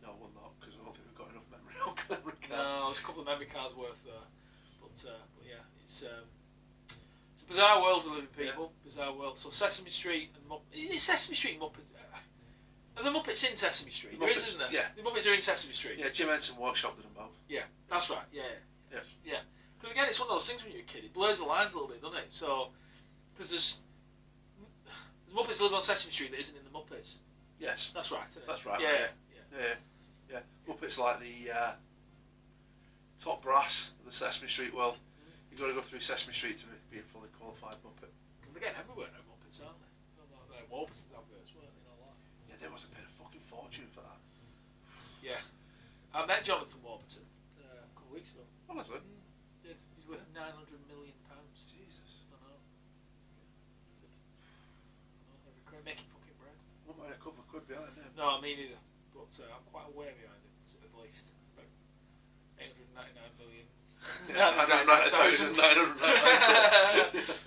No, we'll not, because I don't think we've got enough memory cards. No, there's a couple of memory cards worth there. But yeah, it's a bizarre world we live in, people. Yeah. Bizarre world. So Sesame Street and is Sesame Street and Muppets? Are the Muppets in Sesame Street? There is, isn't there? Yeah. The Muppets are in Sesame Street. Yeah, Jim Henson Workshop did them both. Yeah, that's right. Yeah. Because again, it's one of those things when you're a kid, it blurs the lines a little bit, doesn't it? So, because there's Muppets live on Sesame Street that isn't in the Muppets. Yes. That's right, isn't it? That's right. Yeah. Muppets like the top brass of the Sesame Street world. You've got to go through Sesame Street to be a fully qualified Muppet. And again, everywhere now Muppets, aren't they? They're Warburton's adverts, weren't they? Not like. Yeah, there was a bit of fucking fortune for that. Yeah. I met Jonathan Warburton a couple of weeks ago. Honestly? He's worth £900 million. Jesus. I know. Making fucking bread. What might a couple of quid behind him? No, me neither. But I'm quite aware behind it, at least. About 899 million. 999,000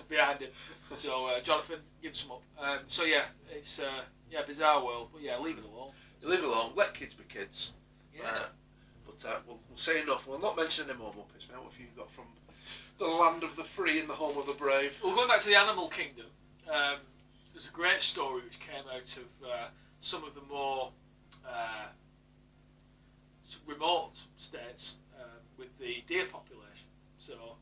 behind him. So Jonathan, give some up. So yeah, it's bizarre world, but yeah, leave it alone. Leave it alone. Let kids be kids. Yeah. But we'll say enough. We'll not mention any more Muppets. Mate. What have you got from the land of the free and the home of the brave? Well, going back to the animal kingdom, there's a great story which came out of some of the more remote states with the deer population. So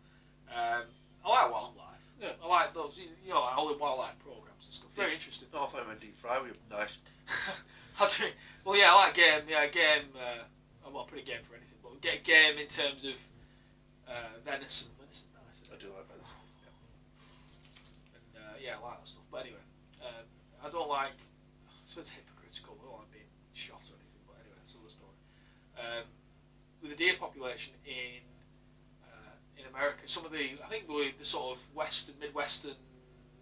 I like wildlife. Yeah. I like those, all the wildlife programs and stuff. Very interesting. Oh, I thought I meant deep fry. We were nice. Well, yeah, I like game. Yeah, game. I'm not pretty game for anything, but get game in terms of venison. Venison's nice. I do like venison. Yeah. And I like that stuff. But anyway, I don't like. I suppose it's hypocritical. I don't like being shot or anything. But anyway, that's another story. With the deer population in America, some of the sort of western, midwestern,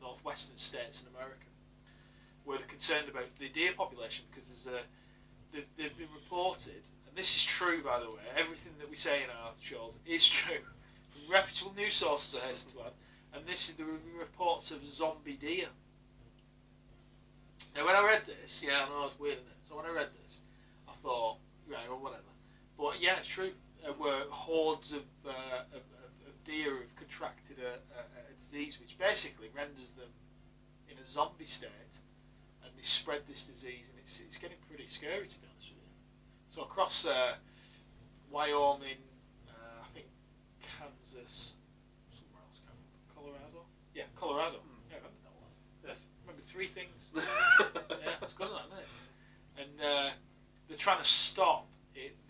northwestern states in America were concerned about the deer population because they've been reported, and this is true by the way, everything that we say in our shows is true, from reputable news sources I hasten to add, and there were reports of zombie deer. Now when I read this, I know it's weird, isn't it? So when I read this, I thought, right, well whatever. But yeah, it's true. Were hordes of deer have contracted a disease which basically renders them in a zombie state, and they spread this disease, and it's getting pretty scary, to be honest with you. So across Wyoming, I think Kansas, somewhere else, Colorado. Yeah, Colorado. Yeah, I remember that one. Yeah. Remember three things. Yeah, that's good, isn't it? And they're trying to stop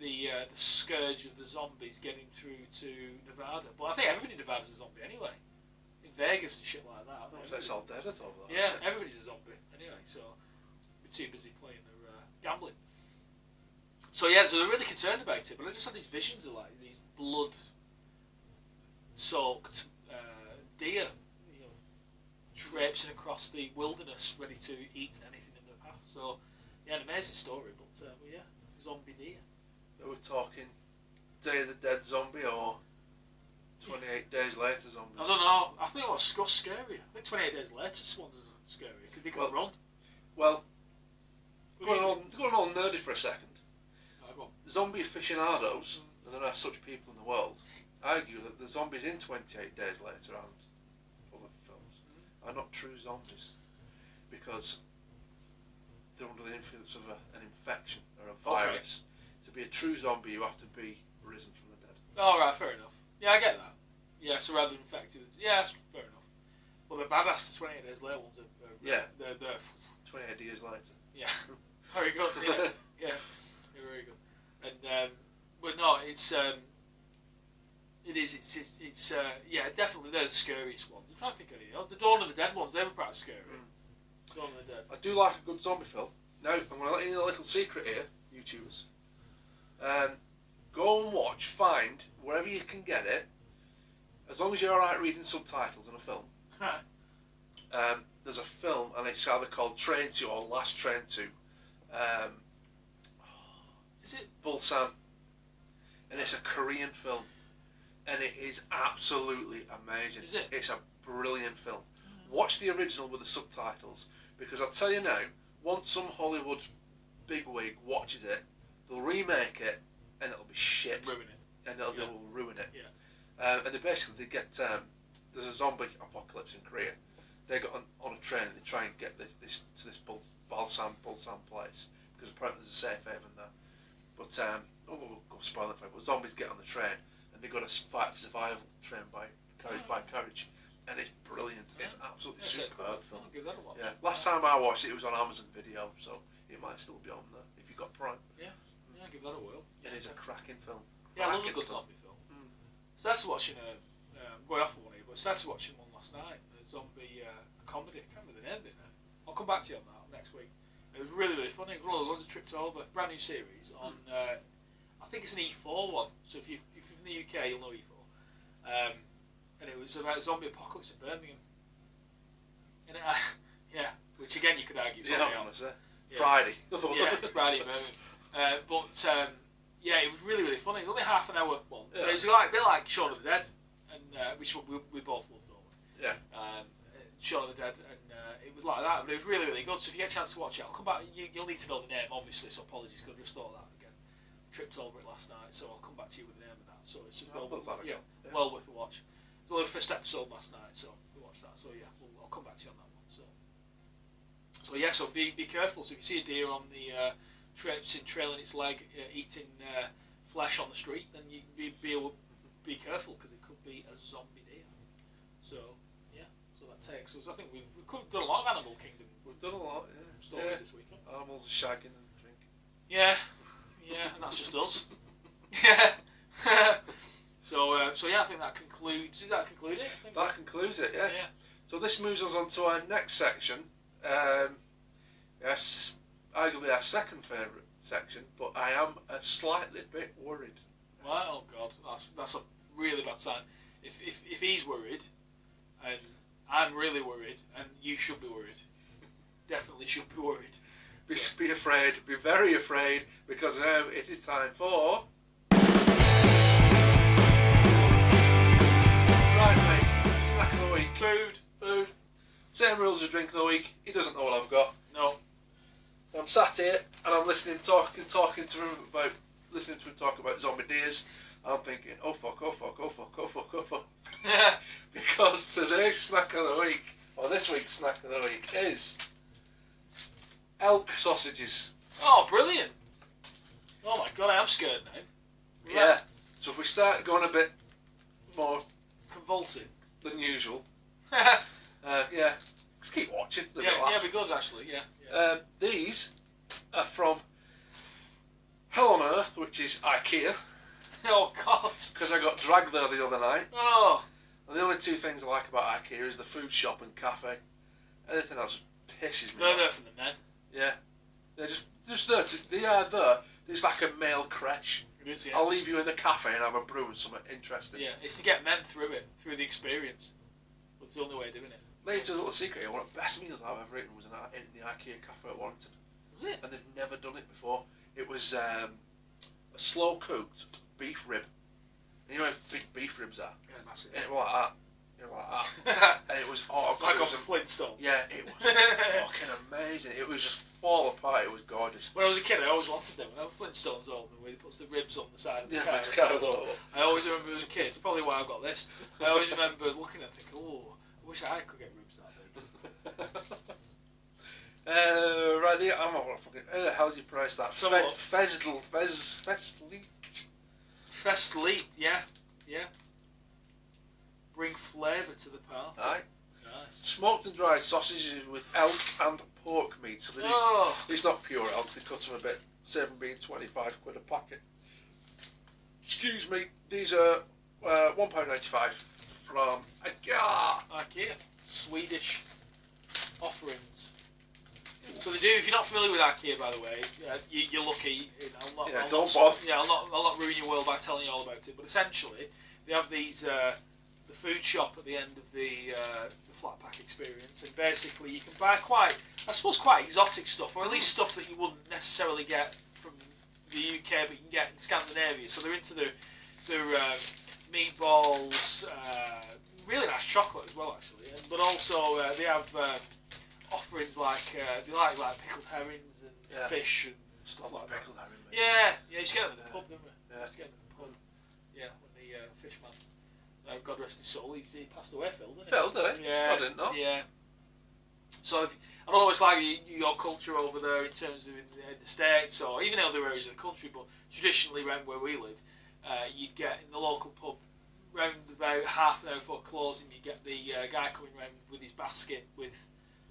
the scourge of the zombies getting through to Nevada. But I think everybody in Nevada's a zombie anyway. In Vegas and shit like that. So it's all desert over there. Yeah, everybody's a zombie anyway, so we're too busy playing their gambling. So yeah, so they're really concerned about it, but I just had these visions of like these blood-soaked deer, traipsing across the wilderness, ready to eat anything in their path. So yeah, an amazing story, but yeah, zombie deer. Are we talking Day of the Dead zombie or 28 days later zombie? I don't know. I think what's scary. I think 28 days later ones is scary because they can run. Well, going all nerdy for a second. Go on. Zombie aficionados, and there are such people in the world, argue that the zombies in 28 Days Later and other films are not true zombies because they're under the influence of an infection or a virus. Okay. To be a true zombie, you have to be risen from the dead. Oh, right, fair enough. Yeah, I get that. Yeah, so rather than infected, yeah, that's fair enough. Well, the badass, the 28 Days Later ones are they're 28 years later. Yeah, very good. Yeah, yeah, very good. It's yeah, definitely they're the scariest ones. I'm trying to think of anything else. The Dawn of the Dead ones, they were quite scary. Dawn of the Dead. I do like a good zombie film. Now, I'm going to let you know a little secret here, YouTubers. Go and find, wherever you can get it, as long as you're alright reading subtitles in a film. There's a film, and it's either called Train to or Last Train to. Is it? Busan. And it's a Korean film. And it is absolutely amazing. Is it? It's a brilliant film. Watch the original with the subtitles, because I'll tell you now, once some Hollywood bigwig watches it, they'll remake it, and it'll be shit. Ruin it. And they will ruin it. Yeah. And they get there's a zombie apocalypse in Korea. They got on a train and they try and get this Busan place, because apparently there's a safe haven there. But we'll go spoil it for you. But zombies get on the train and they've got to fight for survival, train by carriage, and it's brilliant. It's absolutely superb film. I'll give that a watch. Yeah. Last time I watched it, it was on Amazon Video, so it might still be on there if you've got Prime. Yeah, give that a whirl. It is a cracking film. Yeah, I love a good zombie film. Started watching I'm going off on one here, but I started watching one last night. A zombie comedy. I can't remember the name of it now. I'll come back to you on that next week. It was really, really funny. It was one of the ones that tripped over. Brand new series on. I think it's an E4 one. So if you're from the UK, you'll know E4. And it was about a zombie apocalypse in Birmingham. And yeah, which again you could argue. Yeah, honestly. Friday. Yeah, Friday in Birmingham. But yeah, it was really, really funny. It was only half an hour one. Yeah. It was a bit like Shaun of the Dead, and which we both loved, don't we? Yeah. Shaun of the Dead, and it was like that, but it was really, really good. So if you get a chance to watch it, I'll come back. You'll need to know the name, obviously, so apologies, because I just thought that again. Tripped over it last night, so I'll come back to you with the name of that. So it's just well worth the watch. It was only the first episode last night, so we watched that. So yeah, I'll come back to you on that one. So yeah, so be careful. So if you see a deer on the trailing its leg, eating flesh on the street, then you be careful, because it could be a zombie deer. So yeah, so that takes us. I think we've done a lot of Animal Kingdom. We've done a lot, stories this weekend. Animals shagging and drinking. Yeah, and that's just us. Yeah. So yeah, I think that concludes. Does that conclude it? That concludes it. Yeah. So this moves us on to our next section. Yes, arguably our second favourite section, but I am a slightly bit worried. Right, oh God, that's a really bad sign. If he's worried, and I'm really worried, and you should be worried. Definitely should be worried. Be afraid, be very afraid, because now it is time for... Right, mate, snack of the week. Food. Same rules as drink of the week. He doesn't know what I've got. No. I'm sat here and I'm talking to him talk about zombie deers. I'm thinking, oh fuck. Because today's snack of the week, or this week's snack of the week, is elk sausages. Oh, brilliant! Oh my God, I am scared now. Yeah. So if we start going a bit more convulsing than usual, yeah, just keep watching. Yeah, be good actually. Yeah. These are from Hell on Earth, which is IKEA. Oh God! Because I got dragged there the other night. Oh. And the only two things I like about IKEA is the food shop and cafe. Anything else pisses me They're off. there for the men. Yeah. They're just there. They are there. It's like a male creche. It is, yeah. I'll leave you in the cafe and have a brew and something interesting. Yeah, it's to get men through the experience. That's the only way of doing it. Later, a little secret here. One of the best meals I've ever eaten was in the IKEA cafe at Warrington. Was it? And they've never done it before. It was a slow cooked beef rib. And you know how big beef ribs are? Yeah, massive. And it was like that. And it was like off the Flintstones. Yeah, it was fucking amazing. It was just fall apart. It was gorgeous. When I was a kid, I always wanted them. When I was Flintstones old, where he puts the ribs on the side of the car. I always remember as a kid. It's probably why I got this. I always remember looking at it, thinking, "Oh, I wish I could get ribs that big." Right here, I'm not fucking. How the hell do you pronounce that? Festleet, yeah. Bring flavour to the party. Aye. Nice. Smoked and dried sausages with elk and pork meat. So it's not pure elk. They cut them a bit. Save them being £25 a packet. Excuse me, these are £1.95 from IKEA. Swedish offerings. So they do. If you're not familiar with IKEA, by the way, you're lucky. Don't bother. Yeah, I'll not ruin your world by telling you all about it. But essentially, they have these the food shop at the end of the flat pack experience, and basically you can buy quite exotic stuff, or at least stuff that you wouldn't necessarily get from the UK, but you can get in Scandinavia. So they're into their meatballs, really nice chocolate as well, actually. But also they have offerings like they like pickled herrings and fish and stuff like that. Pickled herring, mate. Yeah, you used to get them in the pub, didn't we? Yeah. Used to get them in the pub. Yeah, when the fishman, God rest his soul, he passed away, Phil, didn't he? Phil, did he? Yeah. I didn't know. Yeah. So I don't know what it's like your culture over there in terms of in the States or even other areas of the country, but traditionally around where we live, you'd get in the local pub round about half an hour before closing, you get the guy coming round with his basket with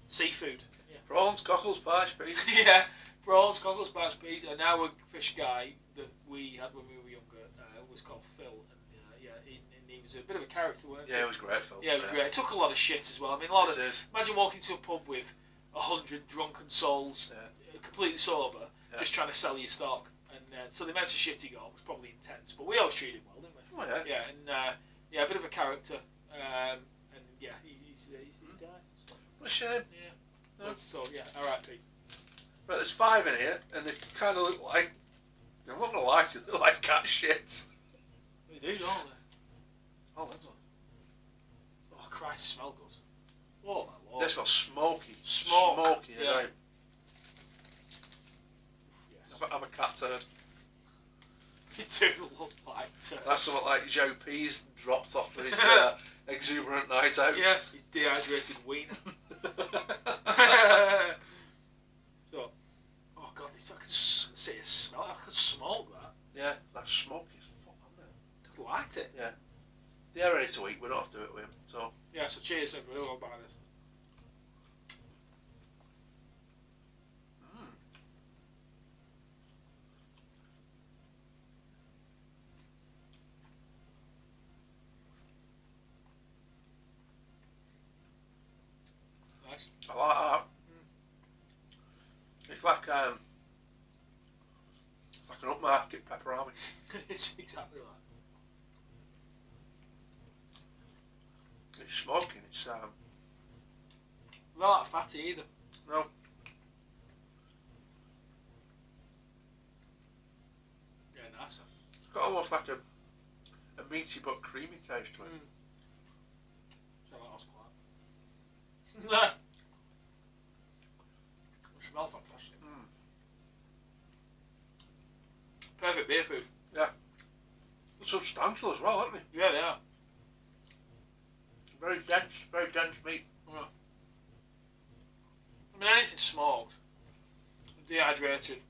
seafood. Yeah. Prawns, cockles, parch, peas. Yeah, prawns, cockles, parch, peas. And our fish guy that we had when we were younger was called Phil, and he was a bit of a character, wasn't he? Yeah, it was great, Phil. Yeah, it was great. It took a lot of shit as well. I mean, imagine walking to a pub with 100 drunken souls, completely sober, just trying to sell you stock. And so the amount of shit he got was probably intense, but we always treated him well, didn't we? Oh, yeah. Yeah, and a bit of a character, and yeah, he died. So. What a shame. Yeah. No. So yeah, R.I.P. Right, there's 5 in here, and they kind of look like, I'm not going to lie to you, they look like cat shit. They do, don't they? Oh, that's one. Oh Christ, the smell good. Oh my lord. They smell smoky. Smoky, yeah. Right. Yes. Have a cat turd. They do look like turds. That's something like Joe P's dropped off for his exuberant night out. Yeah, his dehydrated wiener. So, oh god, I can see it smell. I could smoke that. Yeah, that's smoky as fuck, isn't it? Just light it. Yeah. They're ready to eat, we don't have to do it with him. So. Yeah, so cheers everybody, we'll buy this. Nice. I like that. It's like an upmarket pepperoni. It's exactly like It's smoking. It's not that fatty either. no. Yeah, nice. It's got almost like a meaty but creamy taste to it. So that was quite. It smells fantastic. Perfect beer food. Yeah. Substantial as well, aren't they? Yeah, they are. Very dense meat. Yeah. I mean, anything smoked, dehydrated,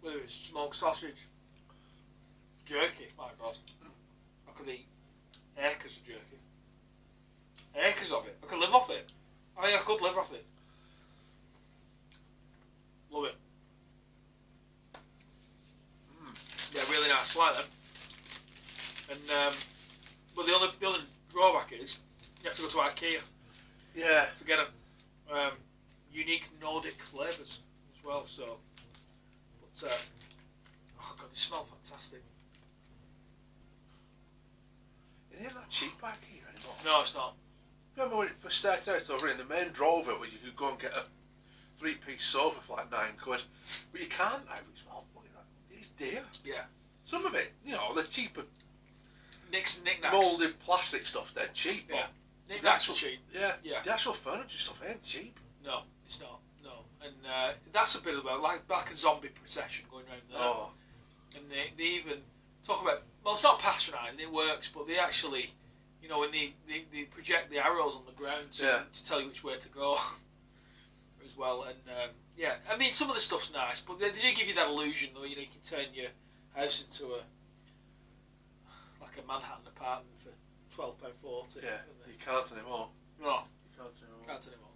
whether it's smoked sausage, jerky, my god, I could eat acres of jerky. Acres of it. I could live off it. I think I could live off it. Love it. Yeah, really nice. I like them. And but the only drawback is you have to go to IKEA Yeah. to get them. Unique Nordic flavours as well. So, but oh god, they smell fantastic. It ain't that cheap back here anymore. No, it's not. Remember when it first started out over in the main drover where you could go and get a 3-piece sofa for like £9, but you can't now. It's all it's dear. Yeah. Some of it, you know, the cheaper Knicks. moulded plastic stuff, they're cheap. Yeah. But Knicks are cheap. Yeah. Yeah. The actual furniture stuff ain't cheap. No, it's not. No, and that's a bit about like a zombie procession going around there. Oh. And they even talk about, well, it's not patronising, it works, but they actually, you know, when they project the arrows on the ground to tell you which way to go as well. And yeah, I mean, some of the stuff's nice, but they do give you that illusion, though. You know, you can turn your house into a Manhattan apartment for £12.40. Yeah, you can't anymore. No, You can't anymore. can't anymore.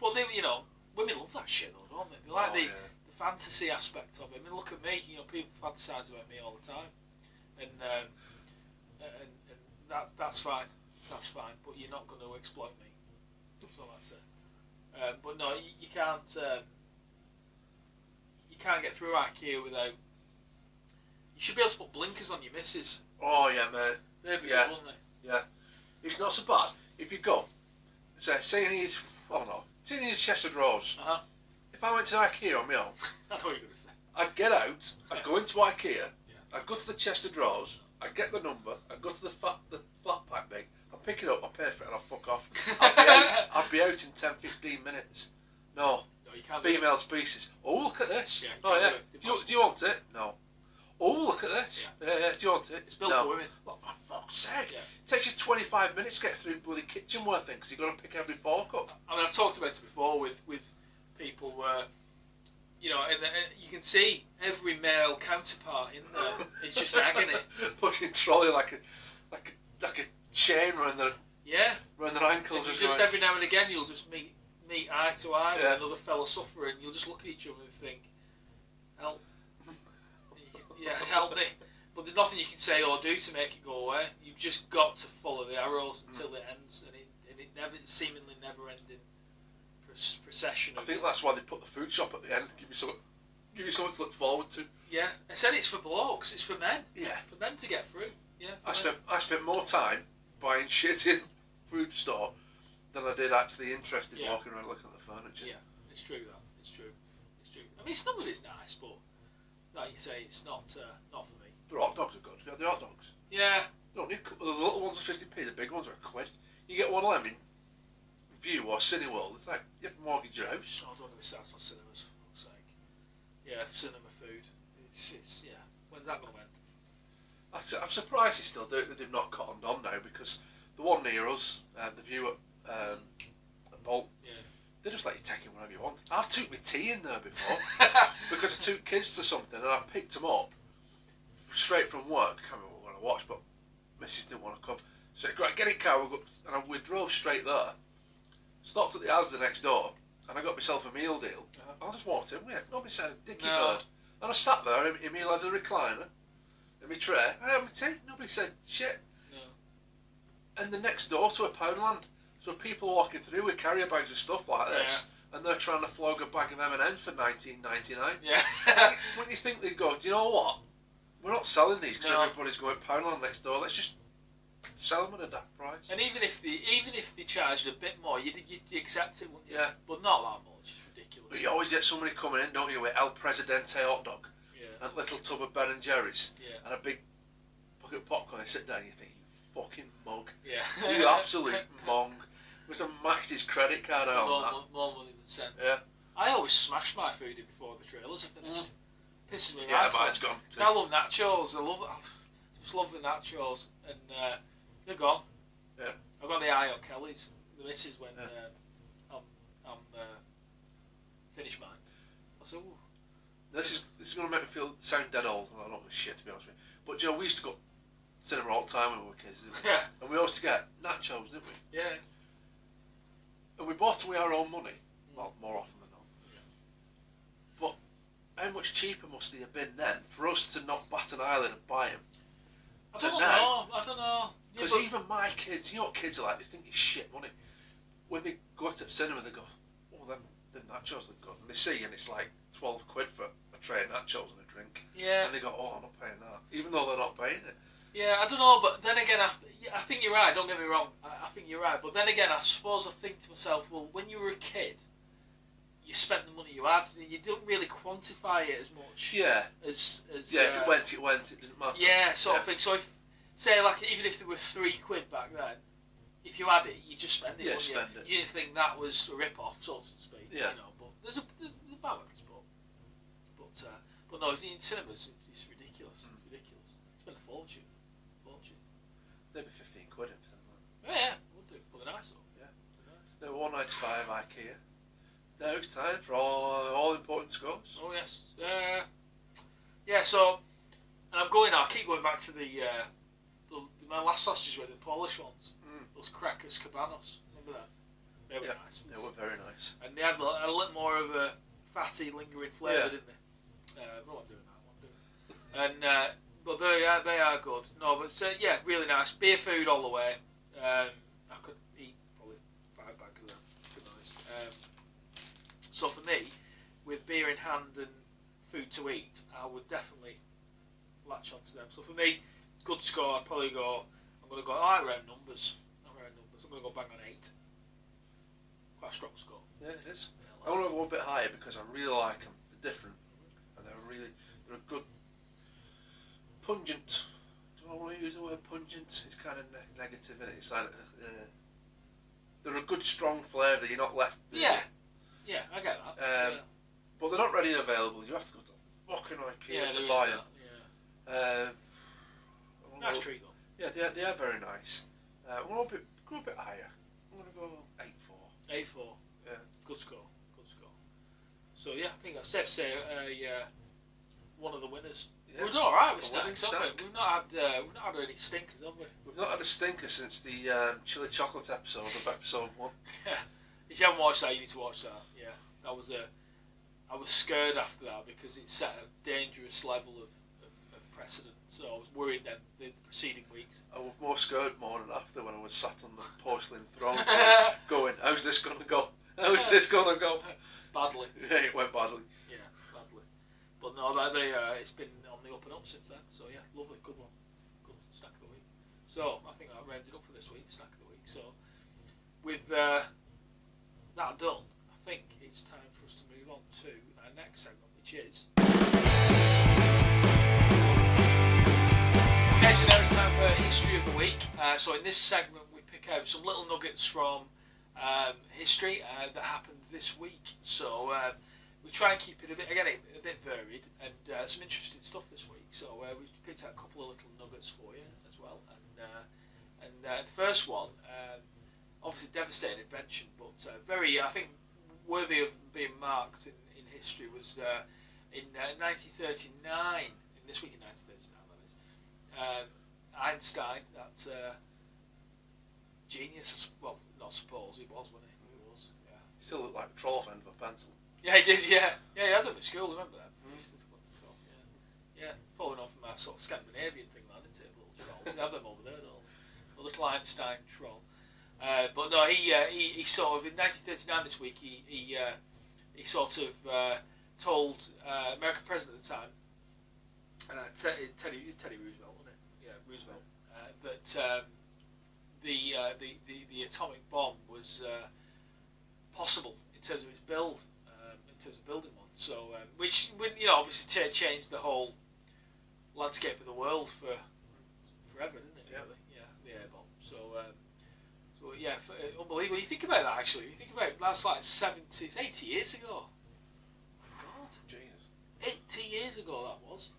But they, you know, women love that shit though, don't they? They like the fantasy aspect of it. I mean, look at me. You know, people fantasise about me all the time, and that's fine. That's fine. But you're not going to exploit me. So that's it. But no, you can't. You can't get through IKEA without. You should be able to put blinkers on your missus. Oh yeah, mate. They'd be good, wouldn't they? Yeah. It's not so bad if you go. Say you need, I don't know. Say you need a chest of drawers. If I went to IKEA on my own, I know what you're going to say. I'd get out. I'd go into IKEA. I'd go to the chest of drawers. I'd get the number. I'd go to the flat pack bag. I'd pick it up. I'd pay for it, and I'd fuck off. I'd be out in 10-15 minutes. No. You can't female species. Oh, look at this. Yeah, oh yeah. Do you want it? No. Oh, look at this. Yeah. Do you want it? It's built for women. Well, for fuck's sake. Yeah. It takes you 25 minutes to get through bloody kitchenware thing because you've got to pick every fork up. I mean, I've talked about it before with people where, you know, and you can see every male counterpart in there. It's just agony. Pushing trolley like a chain around their ankles. And just every now and again you'll just meet eye to eye with another fellow sufferer, and you'll just look at each other and think, help. Help me. But there's nothing you can say or do to make it go away. You've just got to follow the arrows until it ends, and it seemingly never ending procession. I think that's why they put the food shop at the end. Give you something to look forward to. Yeah, I said it's for blokes. It's for men. Yeah, for men to get through. Yeah. I spent more time buying shit in food store than I did actually interested walking around looking at the furniture. Yeah, it's true that. It's true. I mean, some of it's nice, but like you say, it's not for me. The hot dogs are good. You have the hot dogs. Yeah. The little ones are 50p. The big ones are £1. You get one of them in View or Cineworld. It's like you have to mortgage your house. Oh, don't get me started on cinemas, for fuck's sake. Yeah, cinema food. It's when's that going to end? I'm surprised they've not cottoned on now, because the one near us, the View at Bolt, they just let you take in whatever you want. I've took my tea in there before because I took kids to something and I picked them up straight from work. I can't remember what I watched, but Mrs. didn't want to come. So right, get in car, and we drove straight there. Stopped at the Asda next door, and I got myself a meal deal. I just walked in with it. Nobody said a dicky bird. And I sat there in my leather recliner, in my tray. I had my tea. Nobody said shit. No. And the next door to a Poundland. So people walking through with carrier bags of stuff like this, and they're trying to flog a bag of M&M's for $19.99. Yeah. Wouldn't you think they'd go, do you know what? We're not selling these because everybody's going Poundland next door. Let's just sell them at a daft price. And even if they charged a bit more, you'd accept it, wouldn't you? Yeah. But not that much. It's ridiculous. But you always get somebody coming in, don't you, with El Presidente hot dog, and a little tub of Ben and Jerry's, and a big bucket of popcorn. They sit down and you think, you fucking mug. Yeah. You absolute mong. Must have maxed his credit card out on that. More money than sense. Yeah. I always smash my food in before the trailers are finished. Pisses me right off. Yeah, mine's gone too. I love nachos. I just love the nachos, and they're gone. Yeah. I've got the eye on Kelly's. The missus when I'm finished mine. I said, ooh. This is going to make me sound dead old. I don't know shit, to be honest with you. But you know, we used to go cinema all the time when we were kids, didn't we? Yeah. And we always get nachos, didn't we? Yeah. And we bought them with our own money. Well, more often than not. Yeah. But how much cheaper must they have been then for us to not bat an eyelid and buy them? I don't know. Because even my kids, you know what kids are like? They think it's shit money. When they go to the cinema, they go, oh, them nachos look good. And they see, and it's like £12 for a tray of nachos and a drink. Yeah. And they go, oh, I'm not paying that. Even though they're not paying it. Yeah, I don't know, but then again, I think you're right, don't get me wrong, I think you're right, but then again, I suppose I think to myself, well, when you were a kid, you spent the money you had, and you don't really quantify it as much. Yeah. As if it went, it didn't matter. Yeah, sort of thing. So if, say, like, even if there were £3 back then, if you had it, you just spend it. Yeah, spend it. You didn't think that was a rip-off, so to speak. Yeah. You know, but there's a balance, but no, in cinemas, it's ridiculous. Ridiculous. Spend a fortune. Maybe £15 in for them. Yeah, we'll do. But they're nice though. Yeah. They were £1.95 IKEA. Now it's time for all important scores. Oh yes. Yeah. So, and I'm going. I keep going back to my last sausages were the Polish ones. Those crackers cabanos. Remember that? They were nice. They were very nice. And they had a little more of a fatty, lingering flavour, Yeah. didn't they? Well, I'm doing that. And but they are good. No, but yeah, really nice. Beer food all the way. I could eat probably 5 bags of them, to be honest. So for me, with beer in hand and food to eat, I would definitely latch onto them. So for me, good score. I'm going to go around numbers. I'm going to go bang on 8. Quite a strong score. Yeah, it is. Yeah, I want to go a bit higher because I really like them. They're different, and they're a good, pungent. Do I want to use the word pungent? It's kind of negative, isn't it? It's like they're a good, strong flavour. You're not left. Yeah, I get that. But they're not ready available. You have to go to fucking IKEA to buy them. Yeah. Nice treat though. Yeah, they are very nice. We'll go a bit higher. I'm going to go 8-4. 8-4. Yeah. Good score. So yeah, I think that's safe to say one of the winners. Yeah. We're doing all right with A winning snacks, haven't we? We've not had any stinkers, have we? We've not had a stinker since the chili chocolate episode of episode 1. Yeah. If you haven't watched that, you need to watch that. Yeah, that was I was scared after that because it set a dangerous level of precedent. So I was worried then the preceding weeks. I was more scared morning after when I was sat on the porcelain throne going, how's this going to go? How's this going to go? Badly. Yeah, it went badly. Yeah, badly. But no, it's been on the up and up since then. So yeah, lovely, good one. Good snack of the week. So I think that rounded up for this week, snack of the week. So with that done, I think it's time for us to move on to our next segment, which is... Okay, so now it's time for History of the Week. So in this segment we pick out some little nuggets from history that happened this week. So we try and keep it a bit varied and some interesting stuff this week. So we've picked out a couple of little nuggets for you as well. And the first one, obviously devastating invention, but very, I think, worthy of being marked in history was in 1939. In this week in 1939, that is. Einstein, that genius, well, not suppose, he was, wasn't he? He was, yeah. He still looked like a troll end of a pencil. Yeah, he did, yeah. Yeah, he had them at school, remember that? Yeah, following on from our sort of Scandinavian thing, that, isn't it? Little trolls. They have them over there, don't they? A little Einstein troll. But no, he sort of, in 1939 this week, he sort of told American president at the time, Teddy Roosevelt, wasn't it? Yeah, Roosevelt, that the atomic bomb was possible in terms of its build, in terms of building one. So, which would, obviously changed the whole landscape of the world forever, didn't it? Yeah. Really? Yeah, the air bomb. So yeah, unbelievable. You think about that actually. You think about that's like 80 years ago. My God, Jesus. 80 years ago that was,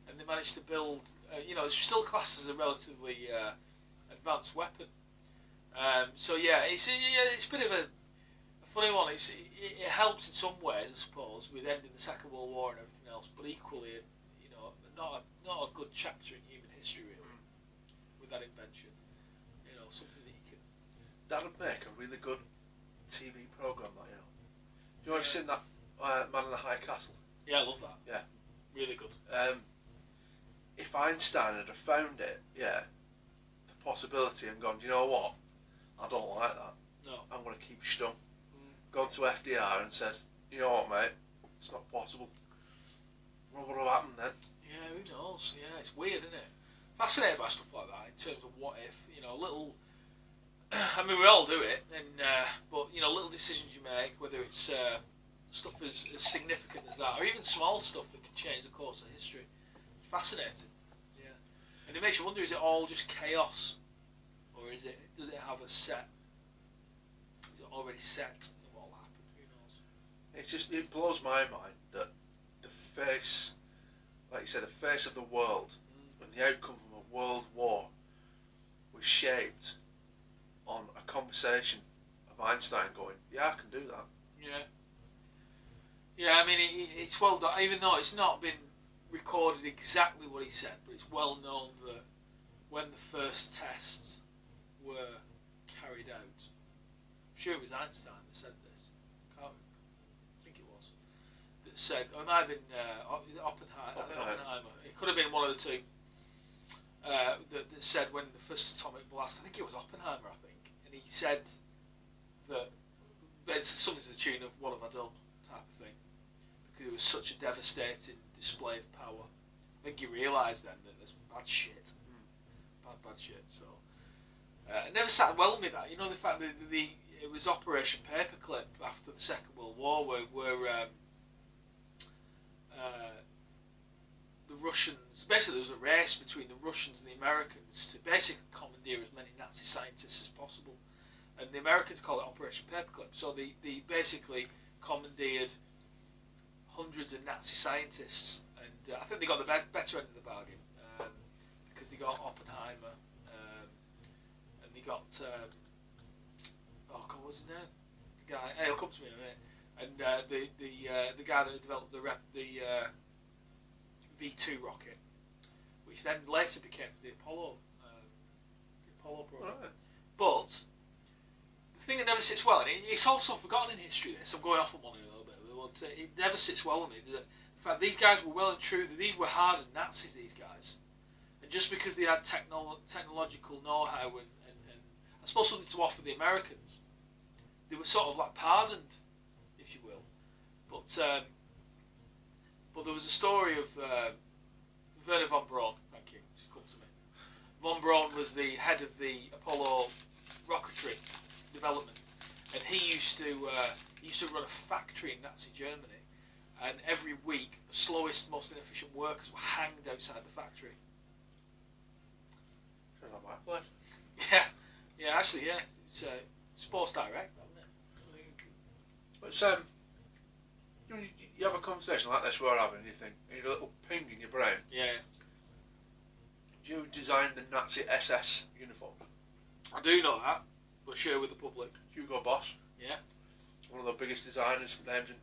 and they managed to build. It's still classed as a relatively advanced weapon. So yeah, it's a bit of a funny one. It helps in some ways, I suppose, with ending the Second World War and everything else, but equally, not a good chapter in human history really. With that invention, something that you can. That would make a really good TV program. That you know, I've seen that Man in the High Castle. Yeah, I love that. Yeah, really good. If Einstein had have found it, yeah, the possibility and gone, you know what? I don't like that. No. I'm going to keep stum. Gone to FDR and said, you know what, mate? It's not possible. What would have happened then? Yeah, who knows? Yeah, it's weird, isn't it? Fascinated by stuff like that in terms of what if, little. I mean, we all do it, but little decisions you make, whether it's stuff as significant as that, or even small stuff that can change the course of history. It's fascinating. Yeah, and it makes you wonder: is it all just chaos, or does it have a set? Is it already set of what will happen? Who knows? It blows my mind that the face, like you said, the face of the world and the outcome from a world war was shaped on a conversation of Einstein going, yeah, I can do that. Yeah. Yeah, I mean, it's well done, even though it's not been recorded exactly what he said, but it's well known that when the first tests were carried out, I'm sure it was Einstein that said this, I think it was, said, or it might have been Oppenheimer. It could have been one of the two that said when the first atomic blast. I think it was Oppenheimer. I think, and he said that it's something to the tune of "What have I done?" type of thing, because it was such a devastating display of power. I think he realised then that there's bad shit, bad shit. So it never sat well with me that. You know, the fact that it was Operation Paperclip after the Second World War, where the Russians, basically there was a race between the Russians and the Americans to basically commandeer as many Nazi scientists as possible. And the Americans call it Operation Paperclip. So they basically commandeered hundreds of Nazi scientists, and I think they got the better end of the bargain, because they got Oppenheimer, and they got oh God, what's his name? The guy. He'll come to me in a minute. And the guy that developed the V2 rocket, which then later became the Apollo program. Right. But the thing that never sits well, and it's also forgotten in history. This I'm going off on one a little bit. But it never sits well with me. The fact these guys were well and true. These were hardened Nazis. These guys, and just because they had technological know-how and I suppose something to offer the Americans, they were sort of like pardoned, if you will. But there was a story of Werner von Braun. Thank you. She's come to me. Von Braun was the head of the Apollo rocketry development, and he used to run a factory in Nazi Germany, and every week the slowest, most inefficient workers were hanged outside the factory. Sounds like my place. Yeah, actually, yeah. It's Sports Direct, isn't it? But you have a conversation like this we're having, and you think, you get a little ping in your brain. Yeah. Do you design the Nazi SS uniform? I do know that, but share with the public. Hugo Boss. Yeah. One of the biggest designers names in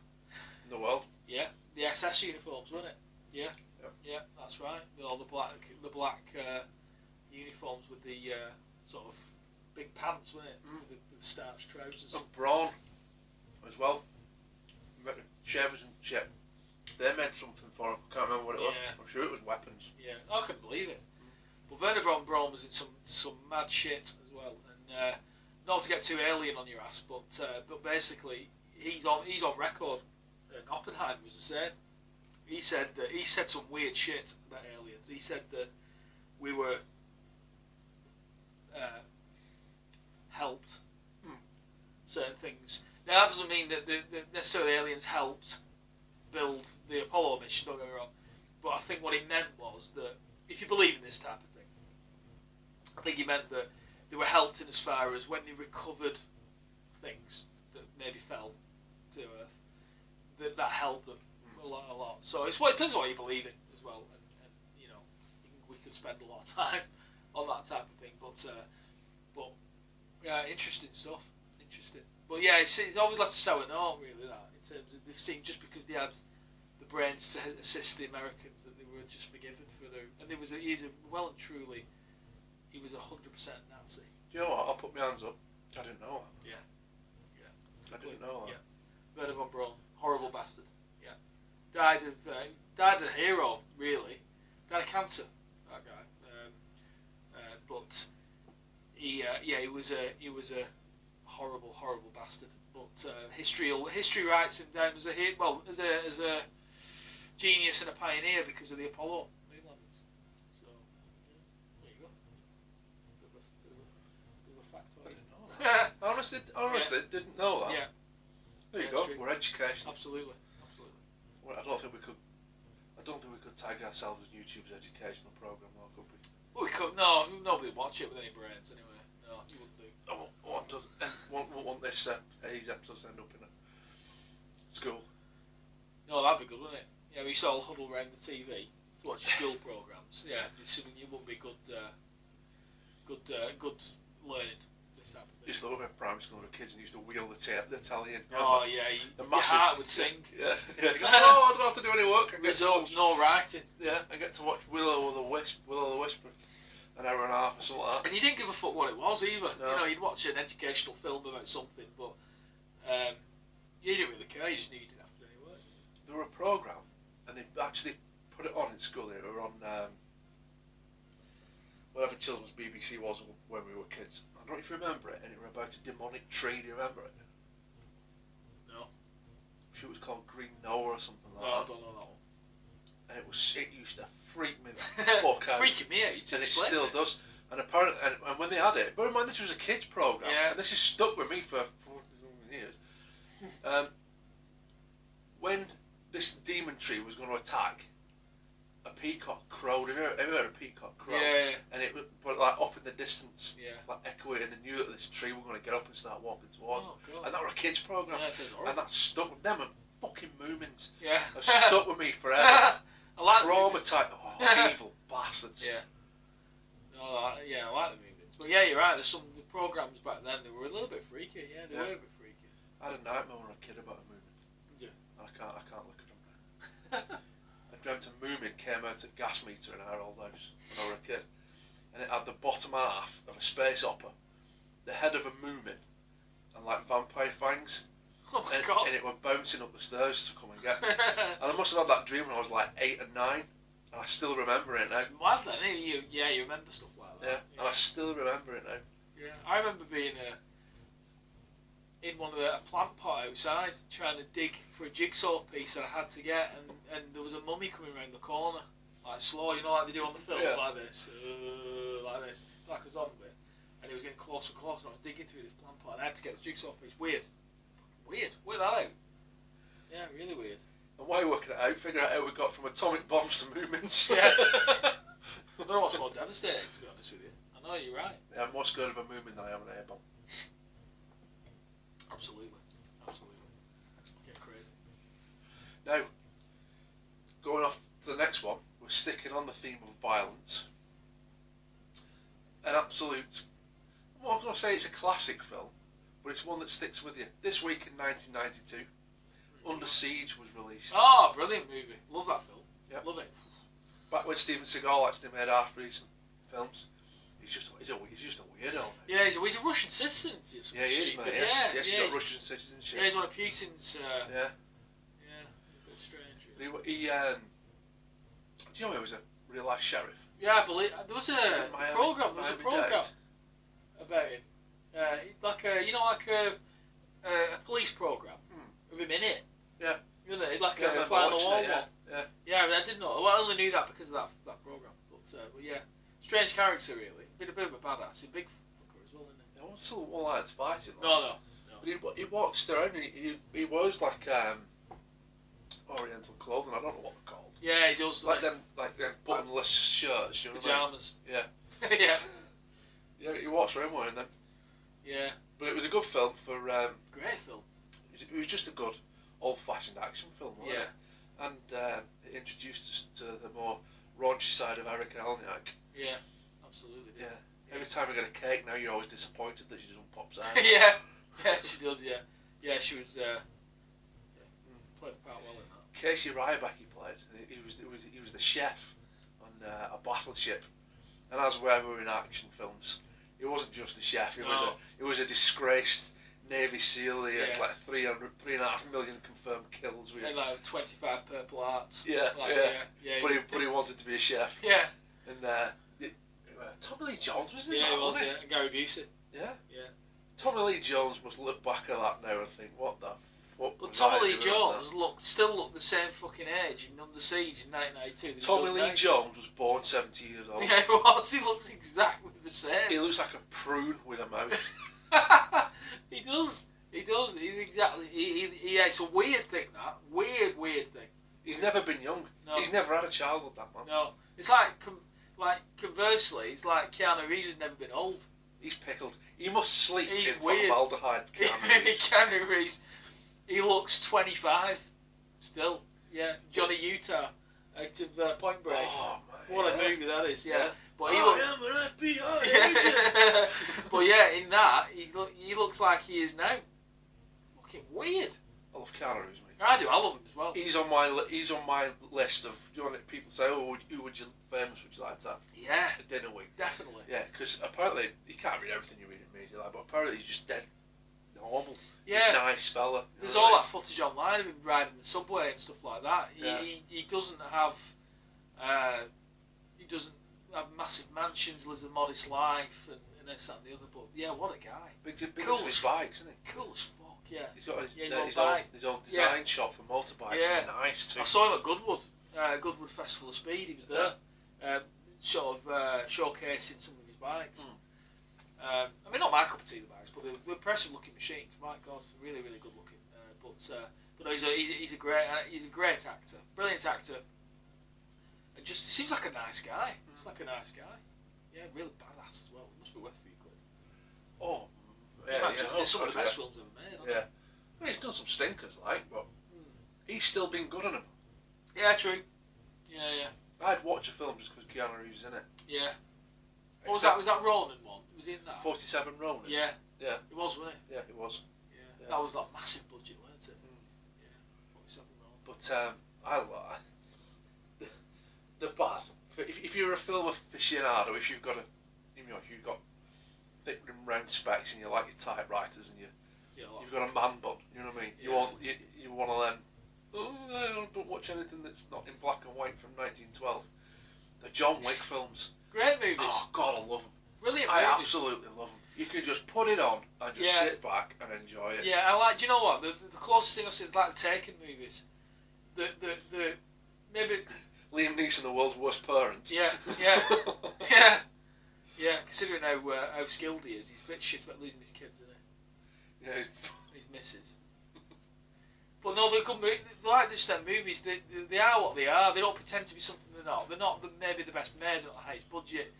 the world. Yeah, the SS uniforms, wasn't it? Yeah. Yeah, that's right. All the black uniforms with the sort of big pants, wasn't it? With the starched trousers. And Braun as well. Shavers and shit. They made something for him. I can't remember what it was. I'm sure it was weapons. Yeah, I couldn't believe it. But Werner von Braun was in some mad shit as well. And not to get too alien on your ass, but basically he's on record. And Oppenheimer was the same. He said some weird shit about aliens. He said that we were helped certain things. Now that doesn't mean that necessarily aliens helped build the Apollo mission, don't get me wrong. But I think what he meant was that if you believe in this type of thing, I think he meant that they were helped in as far as when they recovered things that maybe fell to Earth, that helped them a lot. So it depends on what you believe in as well, and you know, we could spend a lot of time on that type of thing. But yeah, interesting stuff. Interesting. But yeah, it's always left a sour note, really, that, in terms of they've seen just because they had the brains to assist the Americans that they were just forgiven for their. And he's well and truly, he was 100% Nazi. Do you know what? I'll put my hands up. I didn't know that. Yeah. I didn't know that. Yeah. Werner von Braun, horrible bastard. Yeah. Died a hero, really. Died of cancer, that guy. But he was a horrible bastard. But history writes him down as a genius and a pioneer because of the Apollo moon landings. So there you go. Bit of a factoid. I didn't know that. honestly, didn't know that. Yeah. There you go. We're educational. Absolutely. Well, I don't think we could tag ourselves as YouTube's educational program, though, could we? Well, we could. No, nobody would watch it with any brains anyway. No, you wouldn't do. I want these episodes to end up in a school. No, that'd be good, wouldn't it? Yeah, we used to all huddle around the TV to watch your school programmes. Yeah, it would be good learning. This type of thing. Used to love in primary school with kids and used to wheel the Italian. Oh yeah, your heart would sing. Yeah. I don't have to do any work. Results, no writing. Yeah, I get to watch Will o' the Wisp for an hour and a half or something like that. And you didn't give a fuck what it was either. No. You know, you'd watch an educational film about something, but you didn't really care. You just knew you didn't have to do any work. there were a programme, and they actually put it on in school. They were on whatever children's BBC was when we were kids. I don't know if you remember it, and it was about a demonic tree. Do you remember it? No. I'm sure it was called Green Noah or something like that. No, I don't know that one. And it used to freak me the fuck out. Freaking me out. And it still does. And apparently, and when they had it, bear in mind this was a kids programme, and this has stuck with me for years. When this demon tree was going to attack, a peacock crowed. Have you ever heard a peacock crow? Yeah. And it was like off in the distance, Yeah. like echoing, and they knew that this tree were going to get up and start walking towards them. God. And that was a kids programme. Yeah, and that stuck with them and fucking Moomins. Yeah. Have stuck with me forever. I like traumatised. Oh, evil bastards. Yeah. No, I like the movements. But yeah, you're right. There's some of the programs back then that were a little bit freaky. Yeah, they were a bit freaky. I had a nightmare when I was a kid about a Moomin. Yeah. I can't look at them now. I dreamt a Moomin came out at gas meter in our old house when I was a kid, and it had the bottom half of a space opera, the head of a Moomin, and like vampire fangs. Oh my God. And it were bouncing up the stairs to come and get me. And I must have had that dream when I was like 8 and 9, and I still remember it now. It's mad then, isn't it? You remember stuff like that. Yeah, and I still remember it now. Yeah, I remember being in one of a plant pot outside trying to dig for a jigsaw piece that I had to get, and there was a mummy coming around the corner, like slow, you know, like they do on the films, like this, like a zombie, and it was getting closer and closer, and I was digging through this plant pot, and I had to get the jigsaw piece. Weird, work that out. Yeah, really weird. And while you're working it out, figure out how we got from atomic bombs to Moomins. Yeah. I don't know what's more devastating, to be honest with you. I know, you're right. Yeah, I'm more scared of a Moomin than I am an air bomb. Absolutely. Get crazy. Now, going off to the next one, we're sticking on the theme of violence. An absolute, well, I'm going to say it's a classic film, but it's one that sticks with you. This week in 1992, Under Siege was released. Oh, brilliant movie. Love that film. Yep. Love it. Back when Steven Seagal actually made half-recent films. He's just a weirdo. Man. Yeah, he's a Russian citizen. Yeah, he is, mate. Yes, he's got Russian citizenship. Yeah, he's one of Putin's. Yeah. A bit strange. Really. He do you know he was a real-life sheriff? Yeah, I believe there was a program. There was a program about him. Like a police program with him in it. Yeah. You know, like a fly on the wall one. Yeah, I didn't know. Well, I only knew that because of that program. But yeah, strange character really. Been a bit of a badass. A big fucker as well, isn't he? He wasn't still one like fighting. Like. No. But he walks around and he wears like Oriental clothing. I don't know what they're called. Yeah, he does. Like them buttonless shirts. You know pajamas. What I mean? Yeah. Yeah, he walks around wearing them. Yeah. But it was a good film for. Great film. It was just a good old-fashioned action film, wasn't it? And it introduced us to the more raunchy side of Erica Elniak. Yeah, absolutely. Yeah. Every time I get a cake now, you're always disappointed that she doesn't pop out. Yeah, she does. Yeah, she was. Played the part well in that. Casey Ryback he played. He was the chef on a battleship, and as we were in action films, he wasn't just a chef. He was a disgraced Navy SEAL. He had like 3.5 million confirmed kills. And like 25 purple hearts. Yeah. But he wanted to be a chef. Yeah. And Tommy Lee Jones was in that, he was. wasn't Yeah, and Gary Busey. Yeah. Yeah. Tommy Lee Jones must look back at that now and think, what the fuck? But Tommy Lee Jones still looked the same fucking age in Under Siege in 1992. Tommy Lee Jones was born 70 years old. Yeah, he was. He looks exactly the same. He looks like a prune with a mouth. He does. He's exactly. Yeah, it's a weird thing. That weird thing. He's never been young. No. He's never had a childhood. That man. No. It's like conversely, it's like Keanu Reeves has never been old. He's pickled. He must sleep in weird. formaldehyde. Keanu Reeves. He looks 25 still. Yeah. Johnny Utah out of Point Break. Oh my. What a movie that is. Yeah. But he I am an FBI agent. But yeah, in that he looks like he is now. Fucking weird. I love Keanu Reeves, mate. I do. I love him as well. He's on my list of people say, oh, who would you like to have? Yeah. A dinner with. Definitely. Yeah, because apparently you can't read everything you read in media, like, but apparently he's just dead normal. Yeah. Nice fella. There's all that footage online of him riding the subway and stuff like that. Yeah. He doesn't have massive mansions, lives a modest life, and this that, and the other. But yeah, what a guy! Big cool into his bikes, isn't he? Cool as fuck. Yeah. He's got his his own design shop for motorbikes. Yeah. Nice too. I saw him at Goodwood. Goodwood Festival of Speed. He was there, showcasing some of his bikes. I mean, not my cup of tea, the bikes, but they're impressive looking machines. My God, really, really good looking. But no, he's a great actor, brilliant actor, and just seems like a nice guy. He's like a nice guy. Yeah, really badass as well. It must be worth a few quid. Oh, yeah. Some of the best films ever made. Yeah. Well, he's done some stinkers, but he's still been good in them. Yeah, true. Yeah. I'd watch a film just because Keanu Reeves is in it. Yeah. What was that? Was that Ronin one? Was he in that? 47 Ronin. Yeah. Yeah. It was, wasn't it? Yeah, it was. Yeah. That was like massive budget, wasn't it? Yeah. 47 Ronin. But I like the bad. If you're a film aficionado, if you've got thick round specs and you like your typewriters and you've got a man bun, you know what I mean? Yeah. You want to then. I don't watch anything that's not in black and white from 1912. The John Wick films. Great movies. Oh God, I love them. Brilliant I movies. absolutely love them. You could just put it on and just sit back and enjoy it. Yeah, I like. Do you know what? The closest thing I've seen is like the Taken movies. The maybe. Liam Neeson, the world's worst parents. Yeah. Considering how skilled he is, he's a bit shit about losing his kids, isn't he? Yeah. His missus. But no, they're good movies. Like this, them movies, they are what they are. They don't pretend to be something they're not. They're not maybe the best made, they're not the highest budget,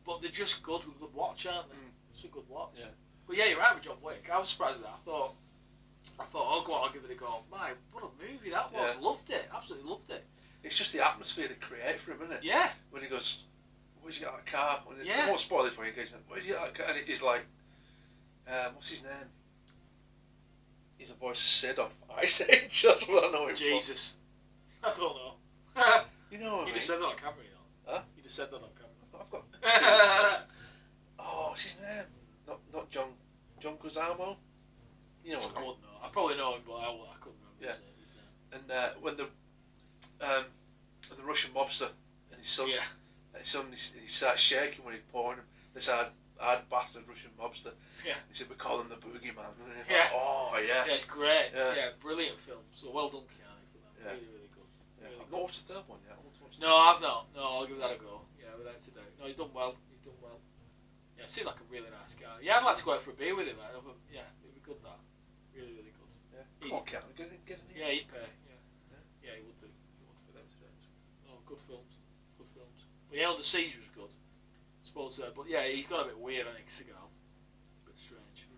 but they're just good. With a good watch, aren't they? It's a good watch. Yeah. But yeah, you're right with John Wick. I was surprised at that. I thought, oh, go on, I'll give it a go. My, what a movie that was. Yeah. Loved it. Absolutely loved it. It's just the atmosphere they create for him, isn't it? Yeah. When he goes, where'd you get that car? Yeah. I won't spoil it for you, guys. Where'd you get that car? And he's like, what's his name? He's a voice of Sid off Ice Age. That's what I know him Jesus. I don't know. from. You know what I mean? just said that on camera, you know. Huh? You just said that on camera. I've got two. Oh, what's his name? Not John Guzamo? You know what I mean? wouldn't know. I probably know him, but I couldn't remember his name. And when the Russian mobster and his son, he starts shaking when he's pouring him this hard bastard Russian mobster. Yeah. He said, we call him the boogeyman. And Yeah. like, oh, yes. Yeah, great. Yeah. Yeah, brilliant film. So well done, Keanu, for that. Yeah. Really, really good. Yeah. Really I've good. not watched the third one yet. I want to watch No, I've not. No, I'll give that a go. Yeah, without a doubt. No, he's done well. Yeah, seemed like a really nice guy. Yeah, I'd like to go out for a beer with him. Yeah, it'd be good, that. Really, really good. Yeah. Come on, Keanu, get in here. Yeah, he'd pay. Yeah, he would do. He would, without a doubt. No, good films. Good films. But yeah, Under Siege was good. I suppose, but yeah, he's got a bit weird, I think, Seagal. A bit strange.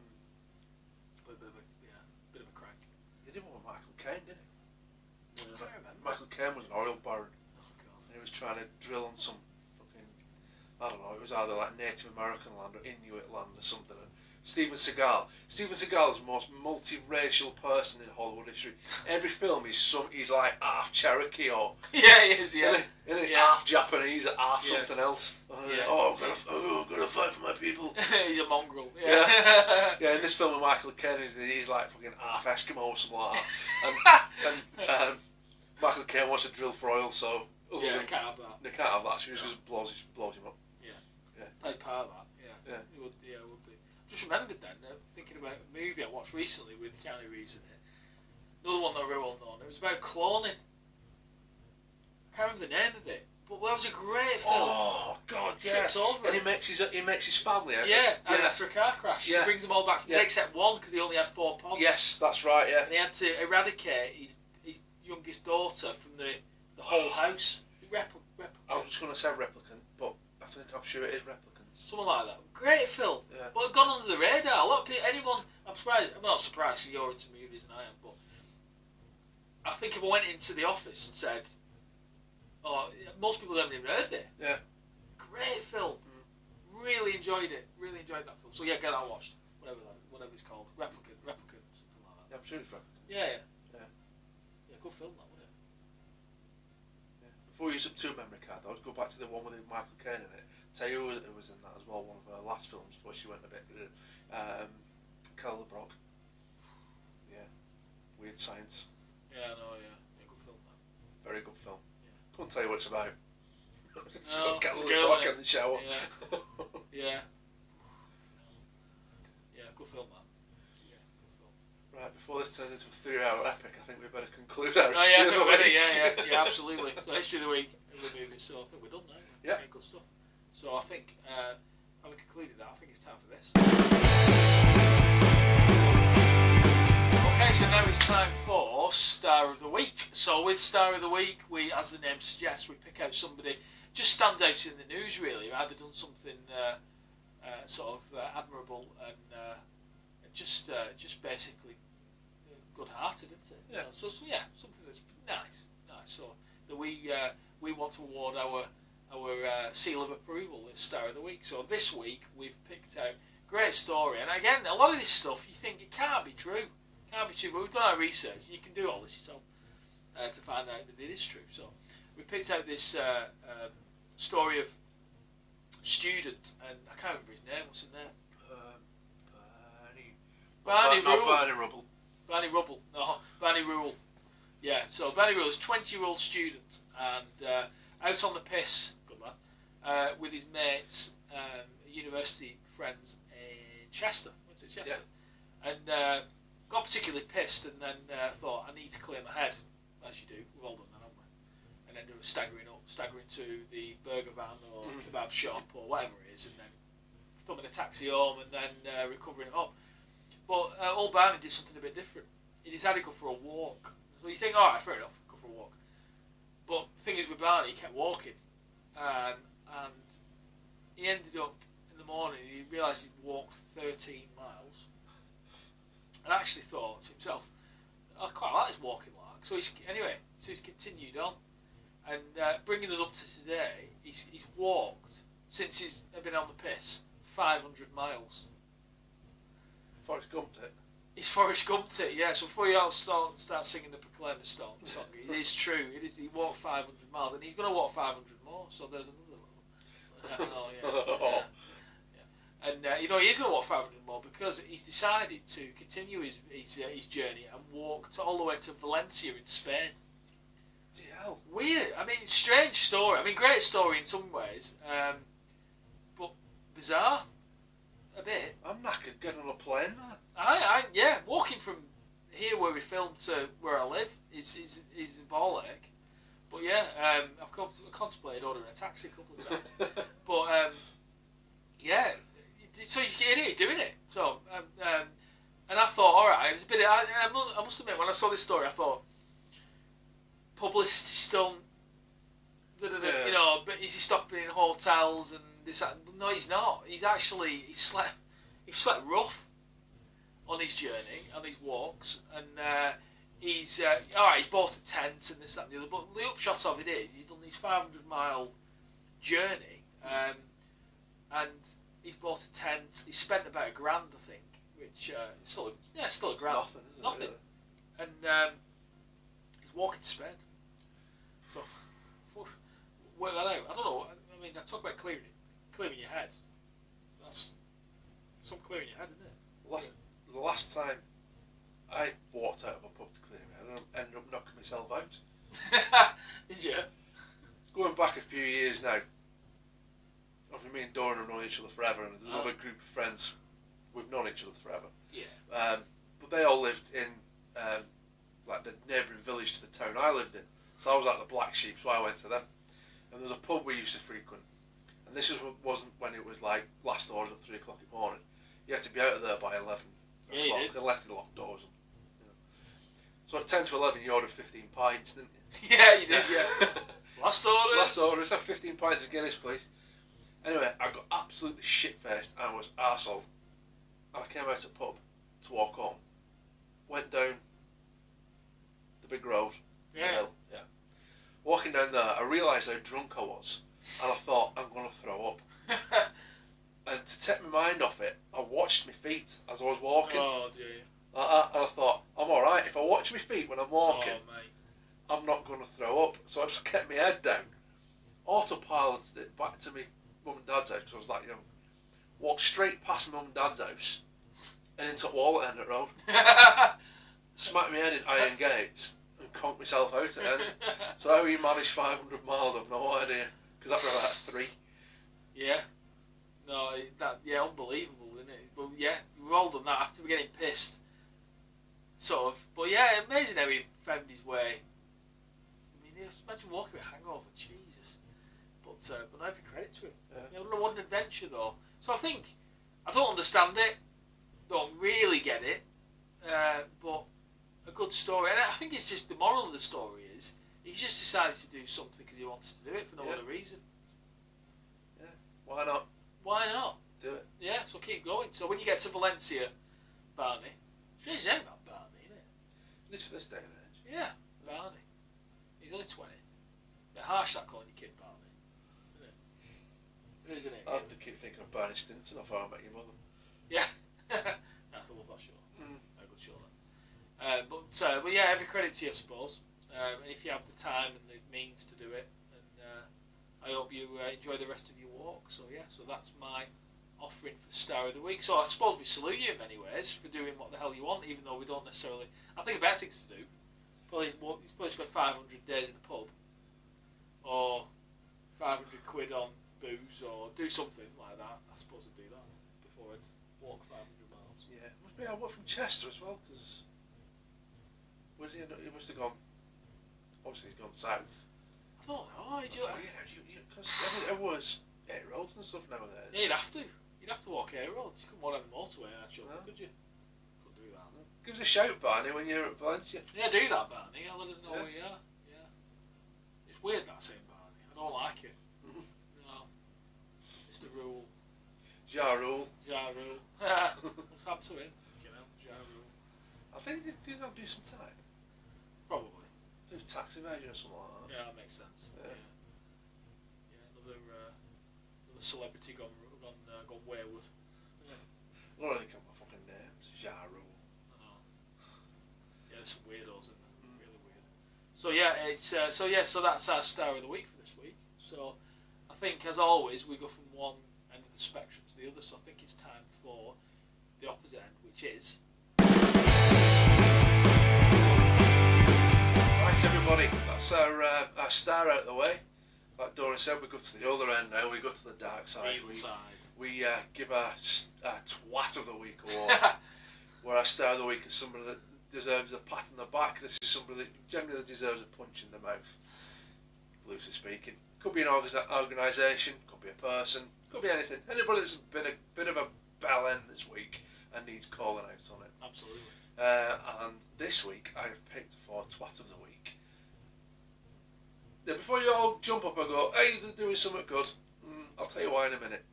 But a bit of a crank. He did one with Michael Caine, didn't he? I can't remember. Michael Caine was an oil baron. Oh, God. And he was trying to drill on some fucking, I don't know, it was either like Native American land or Inuit land or something. And Steven Seagal is the most multiracial person in Hollywood history. Every film he's like half Cherokee or Yeah, he is, yeah. Isn't he? Yeah. Half Japanese or half Yeah. something else. Yeah. Oh, I'm gonna fight for my people. He's a mongrel. Yeah. Yeah, in this film with Michael Caine, he's like fucking half Eskimo or something like that. And Michael Caine wants to drill for oil, so Yeah, I can't have that. they can't have that, so he just blows him up. Played part of that, yeah. It would do. Just remembered then, thinking about a movie I watched recently with Keanu Reeves in it. Another one that very well known. It was about cloning. I can't remember the name of it, but that was a great film. Oh God, yeah. Trips over And it. he makes his family out. Yeah, and after a car crash, he brings them all back, except one because he only had 4 pods. Yes, that's right. Yeah. And he had to eradicate his youngest daughter from the whole house. I was just going to say replicant, but I'm sure it is replicants. Something like that. Great film. Yeah. But it gone under the radar. A lot of people, I'm surprised. I'm not surprised because you're into movies and I am, but I think if I went into the office and said, most people haven't even heard of it. Yeah. Great film. Really enjoyed it. Really enjoyed that film. So yeah, get that watched. Whatever it's called. Replicant, something like that. Yeah, I'm sure it's replicants. Yeah. Yeah, good film that, wasn't it? Yeah. Before we use up 2 memory card, I'll just go back to the one with Michael Caine in it. Tell you who was in that as well, one of her last films before she went a bit. Carla Brock. weird science. Yeah, I know. Yeah, good film. Man. Very good film. Yeah. Couldn't tell you what it's about. No, Get a the little girl dog in the shower. Yeah. Yeah. Yeah, good film, man. Yeah, good film. Right, before this turns into a 3-hour epic, I think we better conclude our Oh history yeah, I of think the we're ready. week. Yeah, absolutely. So history of the week in the movie. So I think we're done now. Yeah. Good stuff. So I think having concluded that, I think it's time for this. Okay, so now it's time for Star of the Week. So with Star of the Week, we, as the name suggests, we pick out somebody just stands out in the news. Really, either done something sort of admirable and just basically good-hearted, isn't it? Yeah. You know, so yeah, something that's nice. So that we want to award our seal of approval as Star of the Week. So this week we've picked out great story, and again, a lot of this stuff you think it can't be true. Can't be true, but we've done our research. You can do all this yourself to find out that it is true. So we picked out this story of student, and I can't remember his name. What's his name? Barney Rule. Not Barney Rubble. Barney Rubble. No, Barney Rule. Yeah. So Barney Rule is a 20-year-old student, and out on the piss, good lad, with his mates, university friends in Chester. Went to Chester, and. Got particularly pissed and then thought, I need to clear my head, as you do. We've all done that, haven't we? And ended up staggering to the burger van or kebab shop or whatever it is, and then thumbing a taxi home and then recovering it up. But old Barney did something a bit different. He decided to go for a walk. So you think, alright, fair enough, go for a walk. But the thing is with Barney, he kept walking. And he ended up, in the morning, he realised he'd walked 13 miles. And actually thought to himself, I quite like this walking like. So he's continued on, and bringing us up to today, he's walked since he's been on the piss 500 miles. Forrest Gumped it. He's Forrest Gumped it, yeah. So before you all start singing the Proclaimer song, it is true. It is. He walked 500 miles, and he's going to walk 500 more. So there's another one. Yeah. And he's going to walk 500 more because he's decided to continue his journey and walk all the way to Valencia in Spain. Yeah. Weird. I mean, strange story. I mean, great story in some ways, but bizarre a bit. I'm knackered getting on a plane, man. Yeah, walking from here where we filmed to where I live is a ball ache. But yeah, I've contemplated ordering a taxi a couple of times. But yeah. So he's doing it. So, and I thought, all right, it's a bit. I must admit, when I saw this story, I thought, publicity stunt. Yeah. You know, but is he stopping in hotels and this? That? No, he's not. He slept rough on his journey, on his walks, and he's all right. He's bought a tent and this, that, and the other. But the upshot of it is, he's done this 500-mile journey, and he's bought a tent. He spent about $1,000, I think, which is still a $1,000. Nothing, isn't it? Nothing. Really? And he's walking to Spain. So work that out. I don't know. I mean, I talk about clearing your head. That's some clearing your head, isn't it? The last time I walked out of a pub to clear my head, I ended up knocking myself out. Did you? Going back a few years now. Obviously, me and Dora have known each other forever, and there's another group of friends we've known each other forever. Yeah. But they all lived in like the neighbouring village to the town I lived in. So I was like the black sheep, so I went to them. And there was a pub we used to frequent, and this wasn't when it was like last orders at 3 o'clock in the morning. You had to be out of there by 11 o'clock, unless they locked doors. You know. So at 10 to 11, you ordered 15 pints, didn't you? Yeah, you did. Yeah. Last orders. Last orders. Have 15 pints of Guinness, please. Anyway, I got absolutely shit-faced and I was arsehole. And I came out of the pub to walk home. Went down the big road. Yeah. The hill, yeah. Walking down there, I realised how drunk I was. And I thought, I'm going to throw up. And to take my mind off it, I watched my feet as I was walking. Oh, dear. And I thought, I'm alright. If I watch my feet when I'm walking, Oh, mate. I'm not going to throw up. So I just kept my head down. Autopiloted it back to me mum and dad's house because I was that young. Walked straight past mum and dad's house and into the wall at the end of the road. smack my head in iron gates and conk myself out at the end. So how you manage 500 miles, I've no idea. Because that was about 3. Yeah. No, unbelievable, isn't it? But yeah, we've all done that after we're getting pissed. Sort of. But yeah, amazing how he found his way. I mean, imagine walking with a hangover, Jesus. But no, every credit to him. Yeah. You know, what an adventure though. So I think, I don't understand it, don't really get it, but a good story. And I think it's just, the moral of the story is, he just decided to do something because he wants to do it for no other reason. Yeah, why not? Why not? Do it. Yeah, so keep going. So when you get to Valencia, Barney, strange name that Barney, isn't it? This for this day and age. Yeah, Barney. He's only 20. Bit harsh that calling your kid Barney, isn't it? I have to keep thinking of Barney Stinson off How I Met Your Mother. Yeah. That's a love that show. A good show that. But yeah, every credit to you, I suppose. And if you have the time and the means to do it, and I hope you enjoy the rest of your walk. So yeah, so that's my offering for Star of the Week. So I suppose we salute you in many ways for doing what the hell you want, even though we don't necessarily. I think better things to do. Probably spend 500 days in the pub, or 500 quid on booze, or do something like that. I suppose I'd do that before I'd walk 500 miles. Yeah, must be. I work from Chester as well, because he must have gone. Obviously, he's gone south. I don't know. Because everyone's 8 roads and stuff nowadays. Yeah, you'd have to. You'd have to walk 8 roads. You couldn't walk on the motorway, actually, could you? Couldn't do that. Give us a shout, Barney, when you're at Valencia. Yeah, do that, Barney. Let us know Yeah. where you are. Yeah. It's weird that saying Barney. I don't like it. No. It's the rule. Ja Rule. Ja Rule. What's happened to him? You know, Ja Rule. I think he did not do some time. Probably. Do tax evasion or something like that. Yeah, that makes sense. Yeah. Another celebrity gone wayward. Yeah. What do they come with fucking names? Ja Rule. I know. Yeah, there's some weirdos in there. Really weird. So yeah, so that's our Star of the Week for this week. So I think, as always, we go from one end of the spectrum to the other. So I think it's time for the opposite end, which is. Right, everybody, that's our star out of the way. Like Dora said, we go to the other end now. We go to the dark side. Evil side. We give our twat of the week award, where our star of the week is somebody that deserves a pat on the back. This is somebody that generally deserves a punch in the mouth, loosely speaking. Could be an organisation, could be a person, could be anything. Anybody that's been a bit of a bell end this week and needs calling out on it. Absolutely. And this week I have picked for twat of the week. Now, before you all jump up and go, hey, they're doing something good, I'll tell you why in a minute.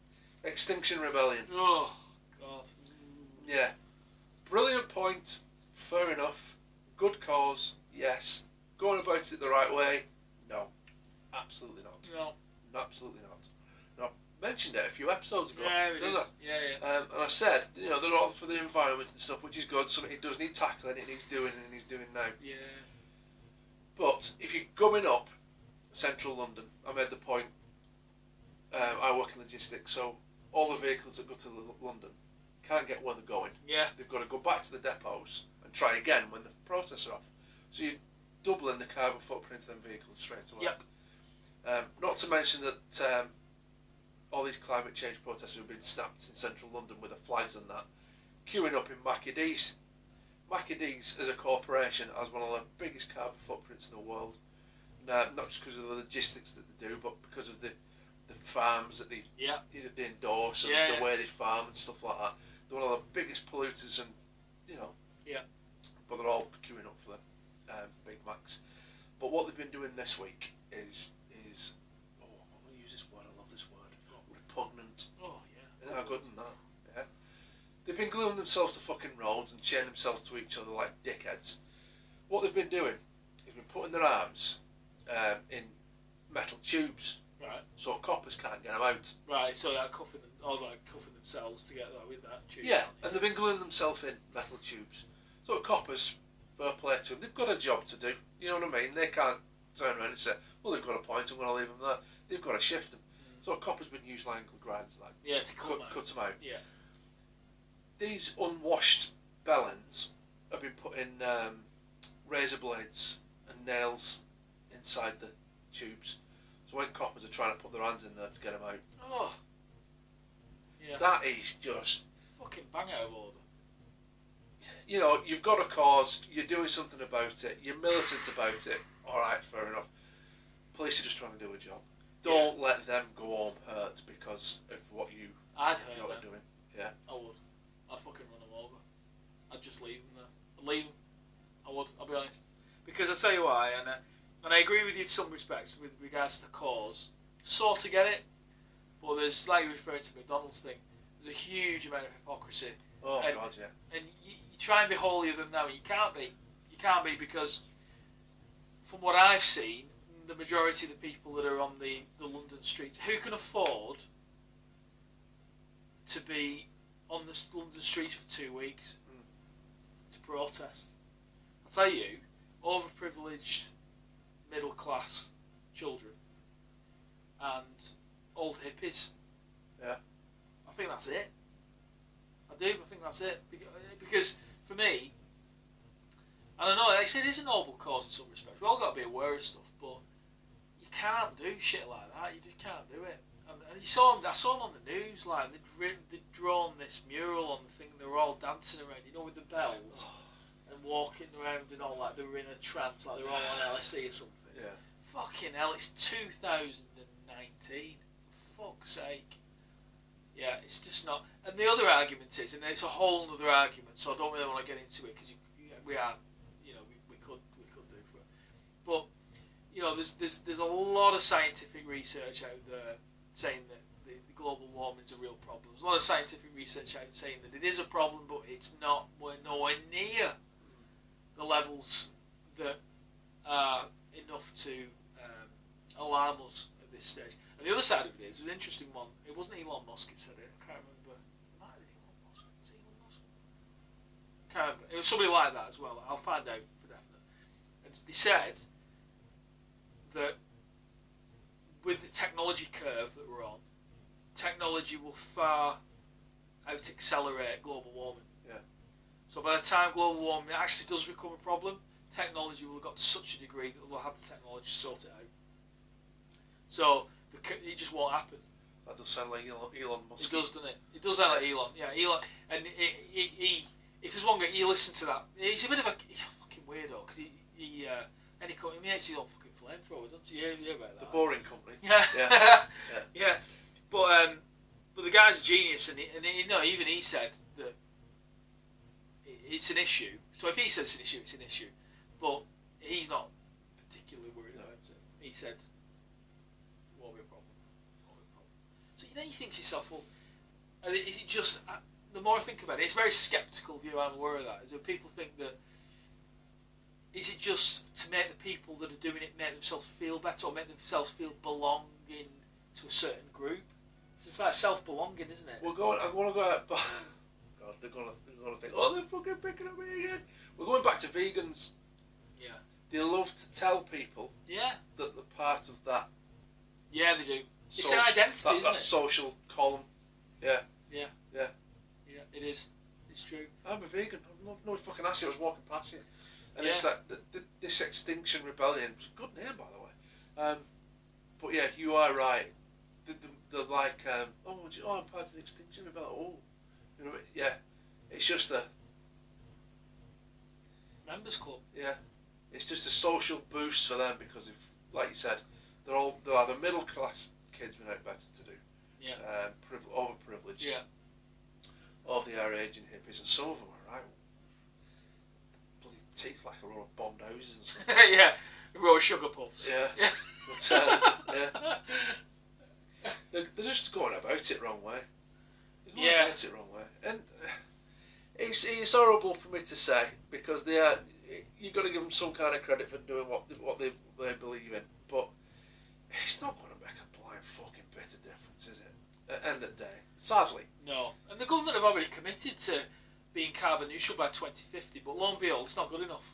Extinction Rebellion. Oh, God. Yeah. Brilliant point, fair enough, good cause, yes. Going about it the right way, no. Absolutely not. No. Absolutely not. Now, I mentioned it a few episodes ago, Yeah, didn't I? Yeah. And I said, they're all for the environment and stuff, which is good. Something it does need tackling, it needs doing, and he's doing now. Yeah. But if you're gumming up central London, I made the point, I work in logistics, so all the vehicles that go to London can't get where they're going. Yeah. They've got to go back to the depots and try again when the process are off. So you're doubling the carbon footprint of them vehicles straight away. Yep. Not to mention that all these climate change protests have been snapped in central London with the flags and that, queuing up in Mackie D's. Mackie D's as a corporation has one of the biggest carbon footprints in the world. Not just because of the logistics that they do, but because of the farms that they endorse and the way they farm and stuff like that. They're one of the biggest polluters, and but they're all queuing up for the Big Macs. But what they've been doing this week is I'm going to use this word. I love this word. Repugnant. Oh yeah. Isn't that good than that? Yeah. They've been gluing themselves to fucking roads and chaining themselves to each other like dickheads. What they've been doing is been putting their arms in metal tubes. Right. So coppers can't get them out. Right, so they're cuffing themselves together with that tube. Yeah, and they've been gluing themselves in metal tubes. So coppers, fair play to them, they've got a job to do. You know what I mean? They can't turn around and say, well, they've got a point, I'm going to leave them there. They've got to shift them. So coppers been used like grinds, to cut them out. Cut them out. Yeah. These unwashed bellends have been putting razor blades and nails inside the tubes. So when coppers are trying to put their hands in there to get them out, Oh. Yeah. that is just... Fucking bang out of order. You know, you've got a cause, you're doing something about it, you're militant about it, alright, fair enough. Police are just trying to do a job. Don't let them go home hurt because of what I'd you're hurt them. doing. Yeah. I would. I'd fucking run them over. I'd just leave them there. I'd leave them. I would, I'll be honest. Because I tell you why, and I agree with you to some respects with regards to the cause. Sort of get it, but there's, like you referred to the McDonald's thing, there's a huge amount of hypocrisy. Oh, and, God, yeah. And you try and be holier than thou, and you can't be. You can't be because, from what I've seen, the majority of the people that are on the London streets, who can afford to be on the London streets for 2 weeks to protest? I'll tell you, overprivileged middle class children and old hippies. Yeah. I think that's it. I do. I think that's it. Because for me, and I know they say it is a noble cause in some respects. We've all got to be aware of stuff, but you can't do shit like that. You just can't do it. And you saw them. I saw them on the news. Like they'd drawn this mural on the thing. They were all dancing around, you know, with the bells and walking around and all like they were in a trance, like they were all on LSD or something. Yeah. Fucking hell! It's 2019. For fuck's sake. Yeah, it's just not. And the other argument is, and it's a whole other argument, so I don't really want to get into it because we could do for it. But you know, there's a lot of scientific research out there saying that the global warming is a real problem. There's a lot of scientific research out saying that it is a problem, but it's not. We're nowhere near the levels that are enough to alarm us at this stage. And the other side of it is, an interesting one. It wasn't Elon Musk who said it. I can't remember. It might have been Elon Musk. Was it Elon Musk? Can't remember. It was somebody like that as well. I'll find out for definite. And they said that with the technology curve that we're on, technology will far out accelerate global warming. Yeah. So by the time global warming actually does become a problem, technology will have got to such a degree that we'll have the technology to sort it out. So it just won't happen. That does sound like Elon Musk. It does, doesn't it? It does sound like Elon. Yeah, Elon. And he if there's one guy, you listen to that. He's a bit of he's a fucking weirdo because he makes his own fucking flamethrower, doesn't he? You hear about that? The Boring Company. Yeah. Yeah. Yeah. But the guy's a genius, and even he said that it's an issue. So if he says it's an issue, it's an issue. But he's not particularly worried about it. He said, won't be a problem. So you think to yourself, well, is it just... the more I think about it, it's a very sceptical view I'm aware of that. Is that people think that... Is it just to make the people that are doing it make themselves feel better or make themselves feel belonging to a certain group? It's like self-belonging, isn't it? I want to go out... God, they're going to think, oh, they're fucking picking on me again. We're going back to vegans. Yeah. They love to tell people Yeah. that they're part of that. Yeah, they do. It's an identity, isn't that it? social column. Yeah. Yeah. Yeah. Yeah, it is. It's true. I'm a vegan. No fucking asked you. I was walking past you. And Yeah. it's that this Extinction Rebellion. It's a good name, by the way. But yeah, you are right. They're like, I'm part of the Extinction Rebellion. Oh. You know, yeah. It's just a... Members Club. Yeah. It's just a social boost for them because, if, like you said, they're either middle class kids without better to do, Yeah. overprivileged, Yeah. or they are aging hippies, and some of them are right. Bloody teeth like a row of bombed houses and stuff. Yeah. A row of sugar puffs. Yeah. Yeah. But, yeah. They're just going about it wrong way. They're going Yeah. about it wrong way, and it's horrible for me to say because they are. You've got to give them some kind of credit for doing what they believe in, but it's not going to make a blind fucking bit of difference, is it? At the end of the day, sadly. No. And the government have already committed to being carbon neutral by 2050, but lo and behold, it's not good enough.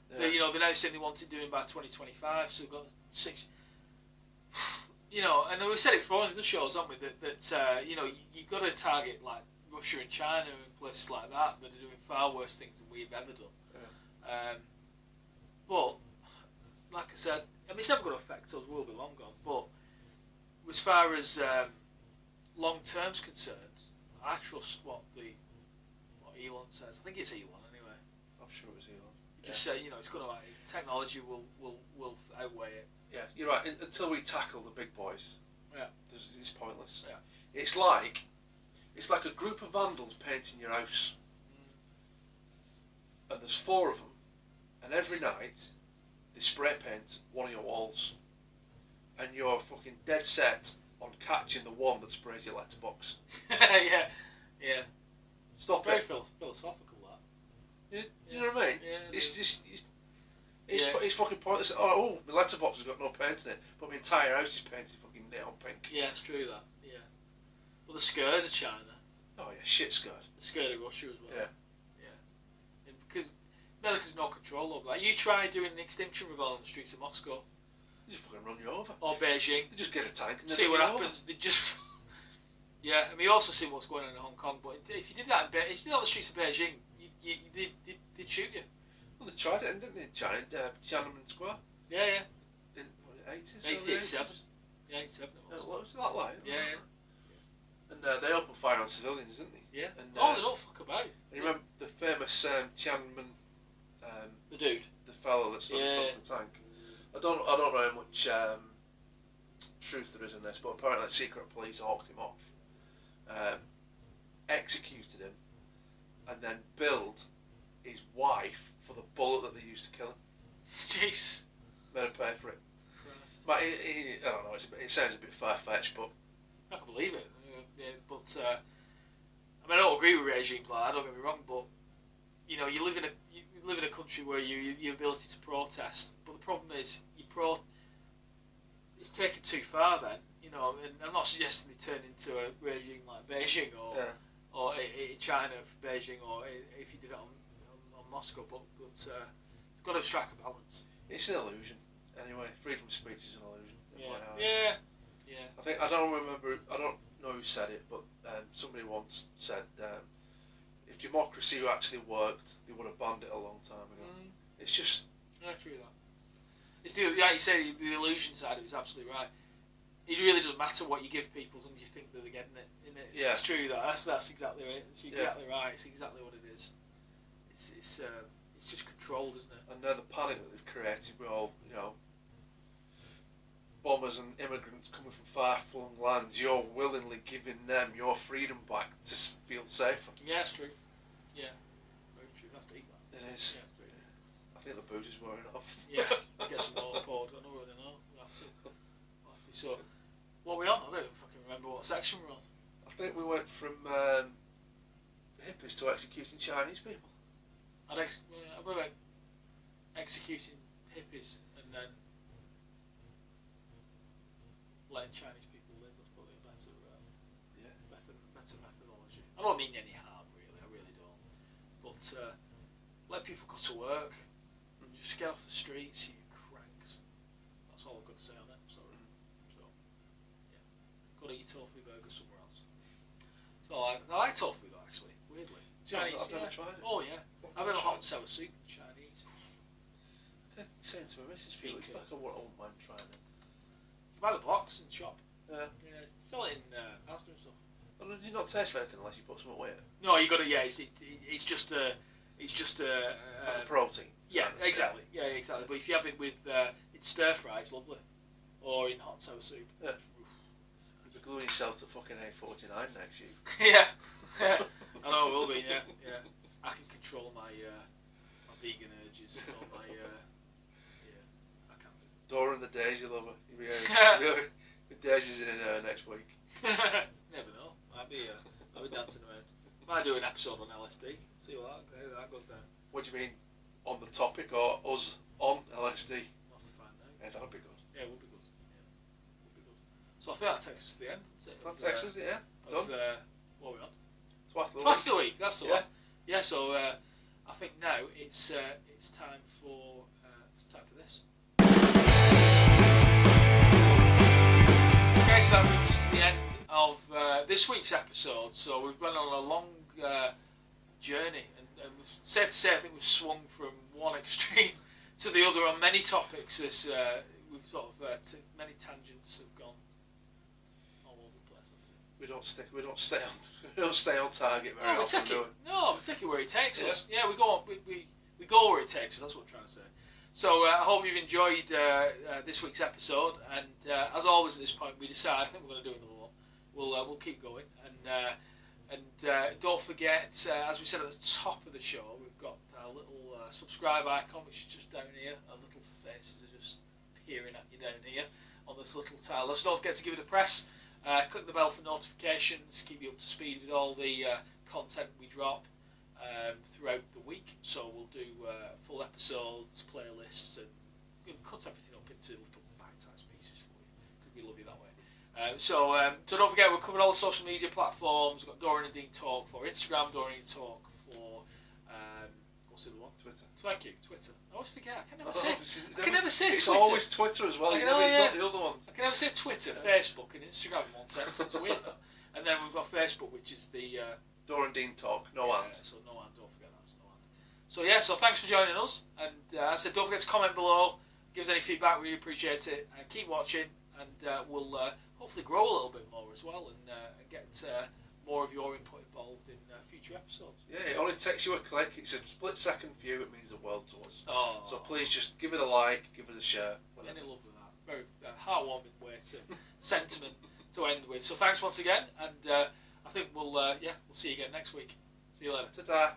Yeah. They're now saying they want it doing by 2025, so we've got 6... And we've said it before in the shows, haven't we, that you've got to target, like, Russia and China and places like that are doing far worse things than we've ever done. Yeah. But like I said, I mean, it's never going to affect us. We'll be long gone. But as far as long term's concerned, I trust what Elon says. I think it's Elon anyway. I'm sure it was Elon. Just say, it's going to technology will outweigh it. Yeah, you're right. Until we tackle the big boys, it's pointless. Yeah. It's like a group of vandals painting your house, and there's 4 of them, and every night they spray paint one of your walls, and you're fucking dead set on catching the one that sprays your letterbox. Yeah. Stop Very it. philosophical, that. You know what I mean? Yeah, it's fucking pointless. Oh, my letterbox has got no paint in it, but my entire house is painted fucking neon pink. Yeah, it's true that. Yeah. Well, they're scared of China. Oh yeah, shit scared. They're scared of Russia as well. Yeah. And because America's no control over that. You try doing an extinction rebellion on the streets of Moscow They just fucking run you over. or Beijing. They just get a tank and See run what you happens. They just. Yeah, and we also see what's going on in Hong Kong. But if you did that, if you did that on the streets of Beijing, they'd shoot you. Well, they tried it, didn't they? Tiananmen Square. Yeah. In what, 80s? 87. Yeah, 87 it was. What was that like? Yeah. And they opened fire on civilians, didn't they? Yeah. And, They don't fuck about. You remember the famous Tiananmen, The dude. the fellow that stood in front of the tank. I don't know how much truth there is in this, but apparently secret police hawked him off, executed him, and then billed his wife for the bullet that they used to kill him. Jeez. Made her pay for it. But I don't know. It sounds a bit far-fetched, but I can believe it. But I don't agree with regimes like that. Don't get me wrong, but you live in a country where your ability to protest. But the problem is it's taken too far. Then and I'm not suggesting they turn into a regime like Beijing or in China for Beijing, or if you did it on Moscow. But it's got to strike a balance. it's an illusion. Anyway, freedom of speech is an illusion. In my eyes. Yeah. I don't know who said it, but somebody once said if democracy actually worked, they would have banned it a long time ago. It's just true that. It's like you say, the illusion side of it is absolutely right. It really doesn't matter what you give people as long as you think that they're getting it. It's true that. That's exactly right. It's exactly right. It's exactly what it is. It's just controlled, isn't it? And now the panic that they've created with all bombers and immigrants coming from far-flung lands, you're willingly giving them your freedom back to feel safer. Yeah, it's true. Yeah, very true. That's deep. That. It is. Yeah, it's pretty deep. I think the booze is wearing off. Yeah, get some more poured. I don't really know. So, what are we on? I don't even fucking remember what section we're on. I think we went from hippies to executing Chinese people. I went executing hippies and then letting Chinese people live. That's probably a better methodology. I don't mean any harm, really. I really don't. But let people go to work and just get off the streets, you cranks. That's all I've got to say on that. Sorry. So, yeah, got to eat tofu burger somewhere else. So I like tofu though, actually. Weirdly, Chinese. I've never tried it. Oh yeah, I've had a hot and sour soup with Chinese. Okay, saying to my missus a few weeks back, I wouldn't mind trying it. You buy the box and shop. Yeah. Sell it in Asda and stuff. Well, does it not taste of anything unless you put some away? No, you got to. Yeah, it's just protein. Yeah, exactly. Yeah, exactly. But if you have it with in stir fry, it's lovely. Or in hot and sour soup. Yeah. You'll be gluing yourself to fucking A49 next year. Yeah. I know it will be. Yeah. I can control my vegan urges. Or my I can do. Dora and the Daisy Lover. You'll be the Daisy's in next week. Never know. I'll be dancing around. Might do an episode on LSD. See how that goes down. What do you mean, on the topic or us on LSD? We'll have to find out. Yeah, that'll be good. Yeah, it would be good. So I think that takes us to the end. That takes us, yeah. Of, Done. what are we on? Twice the week. That's the yeah. one. Yeah. So I think now it's time for this. Okay, so that brings us to the end of this week's episode. So we've been on a long journey, and safe to say I think we've swung from one extreme to the other on many topics. This we've sort of many tangents have gone all over the place. We don't stay on target very often, do we? No, we take it where it takes us. Yeah, we go where it takes us. That's what I'm trying to say. So I hope you've enjoyed this week's episode, and as always at this point we decide I think we're going to do another one. We'll keep going, and don't forget, as we said at the top of the show, we've got a little subscribe icon, which is just down here. Our little faces are just peering at you down here on this little tile. So don't forget to give it a press. Click the bell for notifications. Keep you up to speed with all the content we drop throughout the week. So we'll do full episodes, playlists, and cut everything up into little bite-sized pieces for you, because we love you that way. So don't forget, we're covering all the social media platforms. We've got Dorian and Dean Talk for Instagram, Dorian and Talk for what's the other one? Twitter. Thank you, Twitter. I always forget. I can never say it's Twitter. It's always Twitter as well. It's not the other one. I can never say Twitter, Facebook, and Instagram in one sentence. It's weird that. And then we've got Facebook, which is the Dorian Dean Talk. No and. So no and. Don't forget that's no and. So yeah. So thanks for joining us. And as I said, don't forget to comment below. Give us any feedback. We appreciate it. Keep watching, and we'll hopefully grow a little bit more as well, and get more of your input involved in future episodes. Yeah, it only takes you a click. It's a split-second view. It means the world to us. Oh. So please just give it a like, give it a share. Whatever. Any love with that. Very heartwarming way to sentiment to end with. So thanks once again, and I think we'll see you again next week. See you later. Ta-ta.